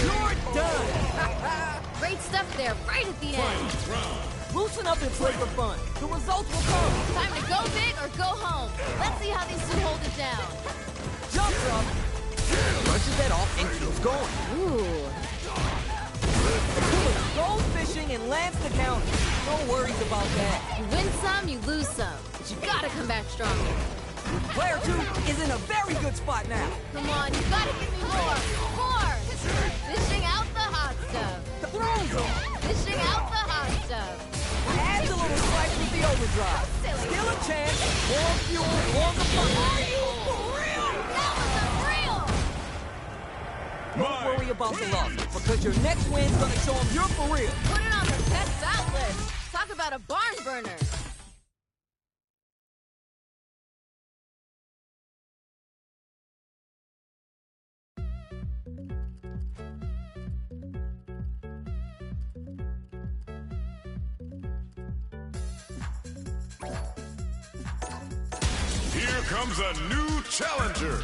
You're done. Great stuff there, right at the end. Loosen up and play for fun. The results will come. Time to go big or go home. Let's see how these two hold it down. Jumps up, brushes that off, and keeps going. Ooh. Goes fishing and lands the counter. No worries about that. You win some, you lose some. But you gotta come back stronger. Player 2 is in a very good spot now. Come on, you gotta give me more. More. Fishing out the hot stuff. Throws him. Fishing out the hot stuff. Adds a little spice with the overdrive. Still a chance. More fuel for the fun. Are you for real? That was unreal. Don't worry about the loss, because your next win's gonna show them you're for real. Put it on the best out list. Talk about a barn burner. Here comes a new challenger.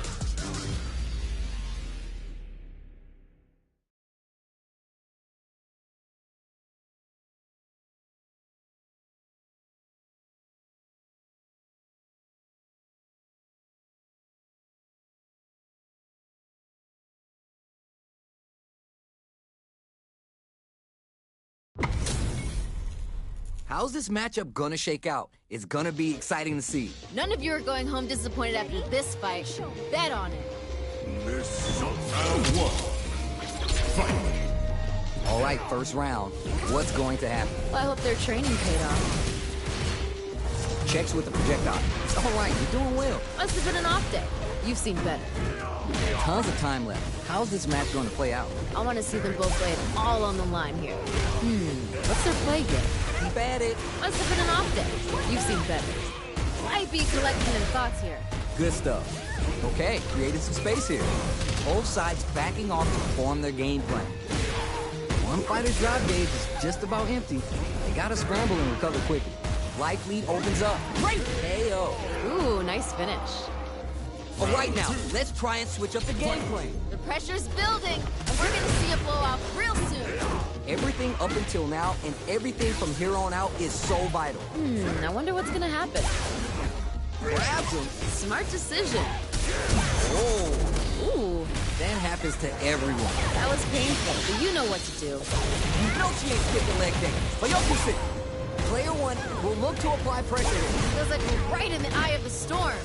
How's this matchup gonna shake out? It's gonna be exciting to see. None of you are going home disappointed after this fight. Bet on it. This is round 1. Fight. All right, first round. What's going to happen? Well, I hope their training paid off. Checks with the projectile. It's all right, you're doing well. Must have been an off day. You've seen better. Tons of time left. How's this match going to play out? I want to see them both lay it all on the line here. What's their play game? Keep at it. Must have been an off day. You've seen better. Might be collecting their thoughts here. Good stuff. Okay, created some space here. Both sides backing off to form their game plan. One fighter's drive gauge is just about empty. They gotta scramble and recover quickly. Life lead opens up. Great KO. Ooh, nice finish. All right, now, let's try and switch up the game plan. The pressure's building, and we're gonna see a blowout real soon. Everything up until now and everything from here on out is so vital. I wonder what's gonna happen. Grabs him. Smart decision. Oh, Ooh, that happens to everyone. that was painful, but you know what to do. You know she ain't skipping leg day. But Yokusin, player 1 will look to apply pressure here. Feels like we're right in the eye of the storm.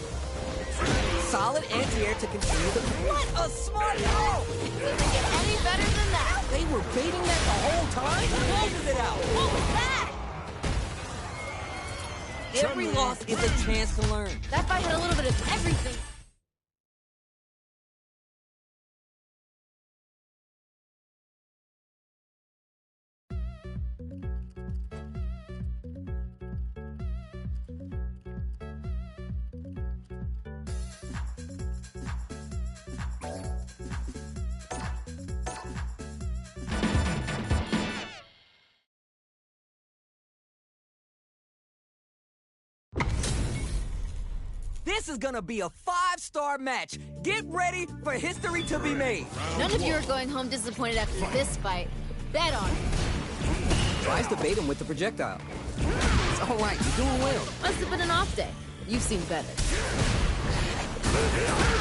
Solid anti-air to continue the... What a smart throw! Doesn't get any better than that. They were baiting that the whole time? Closes it out. What was that? Every loss is a chance to learn. That fight had a little bit of everything. This is gonna be a 5-star match. Get ready for history to be made. None of you are going home disappointed after this fight. bet on it. Tries to bait him with the projectile. It's all right, you're doing well. Must have been an off day. You've seen better.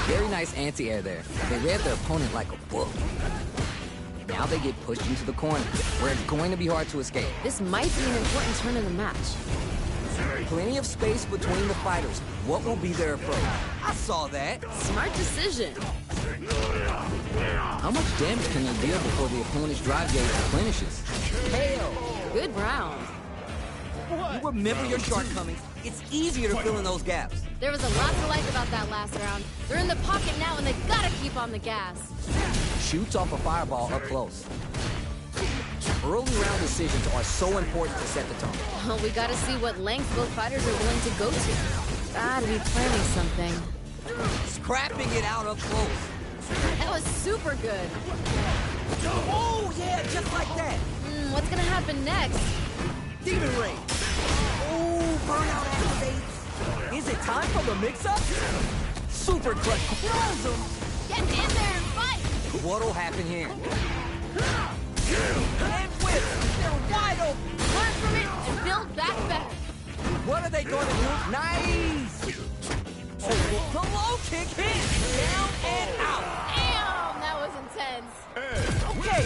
Very nice anti-air there. They read their opponent like a book. Now they get pushed into the corner, where it's going to be hard to escape. This might be an important turn in the match. Plenty of space between the fighters. What will be their approach? I saw that. Smart decision. How much damage can they deal before the opponent's drive gauge replenishes? Hell! Good round. You remember your shortcomings. It's easier to fill in those gaps. There was a lot to like about that last round. They're in the pocket now, and they gotta keep on the gas. Shoots off a fireball up close. Early round decisions are so important to set the tone. Well, we gotta see what lengths both fighters are willing to go to. Gotta be planning something. Scrapping it out up close. That was super good. Oh, yeah, just like that. What's gonna happen next? Demon Ray. Oh, burnout activates. Is it time for the mix-up? Super clutch. Close him. Get in there and fight! What'll happen here? And whip. They're wide open. Learn from it and build back better. What are they going to do? Nice. Oh, the low kick hit. Down and out. Damn, that was intense. Okay.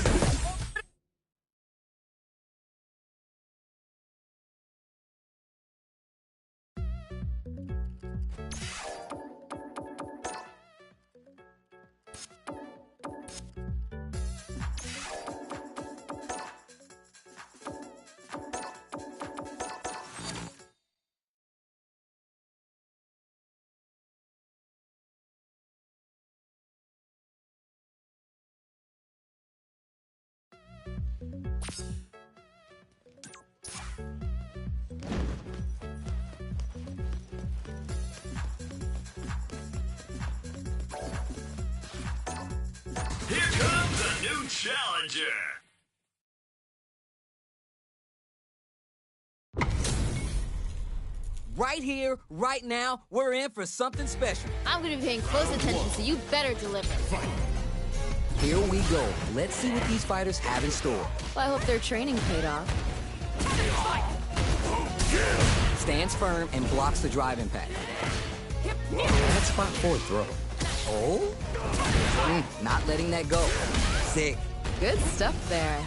Here comes a new challenger. Right here, right now, we're in for something special. I'm gonna be paying close attention, so you better deliver. Here we go. Let's see what these fighters have in store. Well, I hope their training paid off. Stands firm and blocks the drive impact. That spot forward throw. Oh? Not letting that go. Sick. Good stuff there.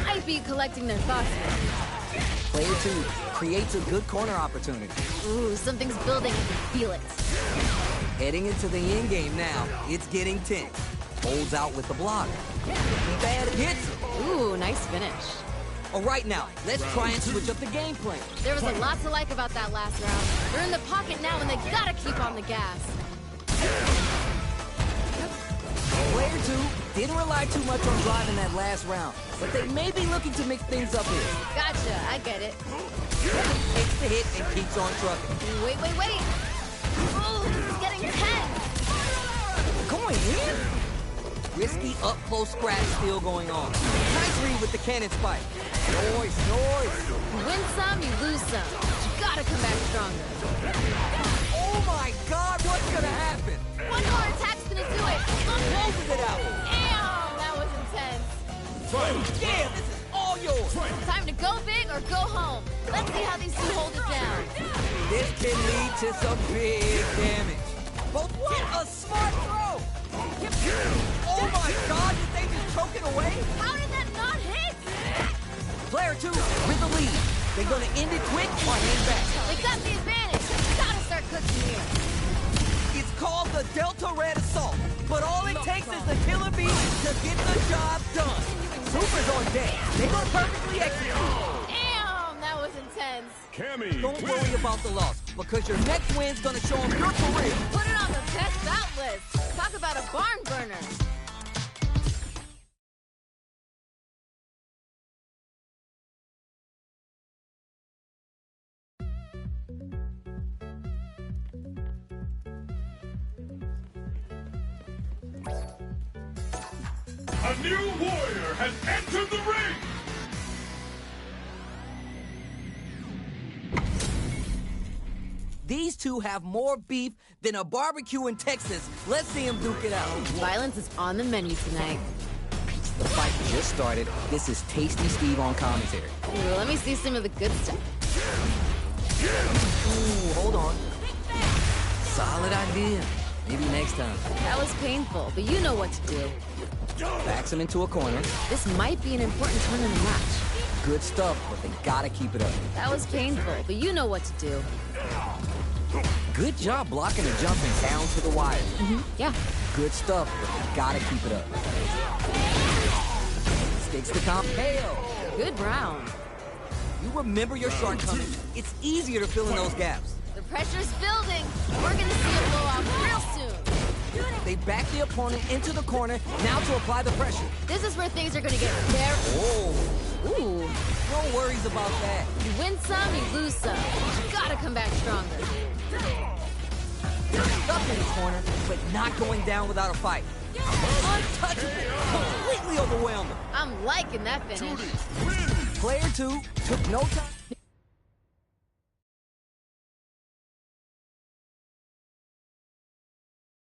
Might be collecting their thoughts here. Player 2 creates a good corner opportunity. Ooh, something's building. I can feel it. Heading into the end game now. It's getting tense. Holds out with the block. Bad hits. Ooh, nice finish. All right now, let's try and switch up the game plan. There was a lot to like about that last round. They're in the pocket now, and they gotta keep on the gas. Player 2 didn't rely too much on driving that last round, but they may be looking to mix things up here. Gotcha, I get it. Takes the hit and keeps on trucking. Wait. Ooh, this is getting tense. Going in? Risky up-close scratch still going on. Nice read with the cannon spike. Noise. You win some, you lose some. You gotta come back stronger. Oh my God, what's gonna happen? One more attack's gonna do it. Closes it out. Damn, that was intense. Yeah, this is all yours. Time to go big or go home. Let's see how these two hold it down. This can lead to some big damage. But what a smart throw! Oh my God, did they just choke it away? How did that not hit? Player 2 with the lead. They're gonna end it quick or hang back. They got the advantage. Gotta start cooking here. It's called the Delta Red Assault, but all it takes is the killer bee to get the job done. Super's on deck. They go perfectly execute. Damn, that was intense. Don't worry about the loss, because your next win's gonna show them you're for real. Put it on the best out list. Talk about a barn burner. A new warrior has entered the ring! These two have more beef than a barbecue in Texas. Let's see them duke it out. Violence is on the menu tonight. The fight just started. This is Tasty Steve on commentary. Ooh, let me see some of the good stuff. Ooh, hold on. Solid idea. Maybe next time. That was painful, but you know what to do. Backs him into a corner. This might be an important turn in the match. Good stuff, but they gotta keep it up. That was painful, but you know what to do. Good job blocking and jumping down to the wire. Yeah. Good stuff, but they gotta keep it up. Sticks the comp. Hail! Good round. You remember your shortcomings. It's easier to fill in those gaps. The pressure's building. We're gonna see a blowout real soon. They back the opponent into the corner, now to apply the pressure. This is where things are gonna get very... Oh, Ooh. no worries about that. You win some, you lose some. You gotta come back stronger. Stuck in the corner, but not going down without a fight. Untouchable, completely overwhelmed him. I'm liking that finish. Player 2 took no time.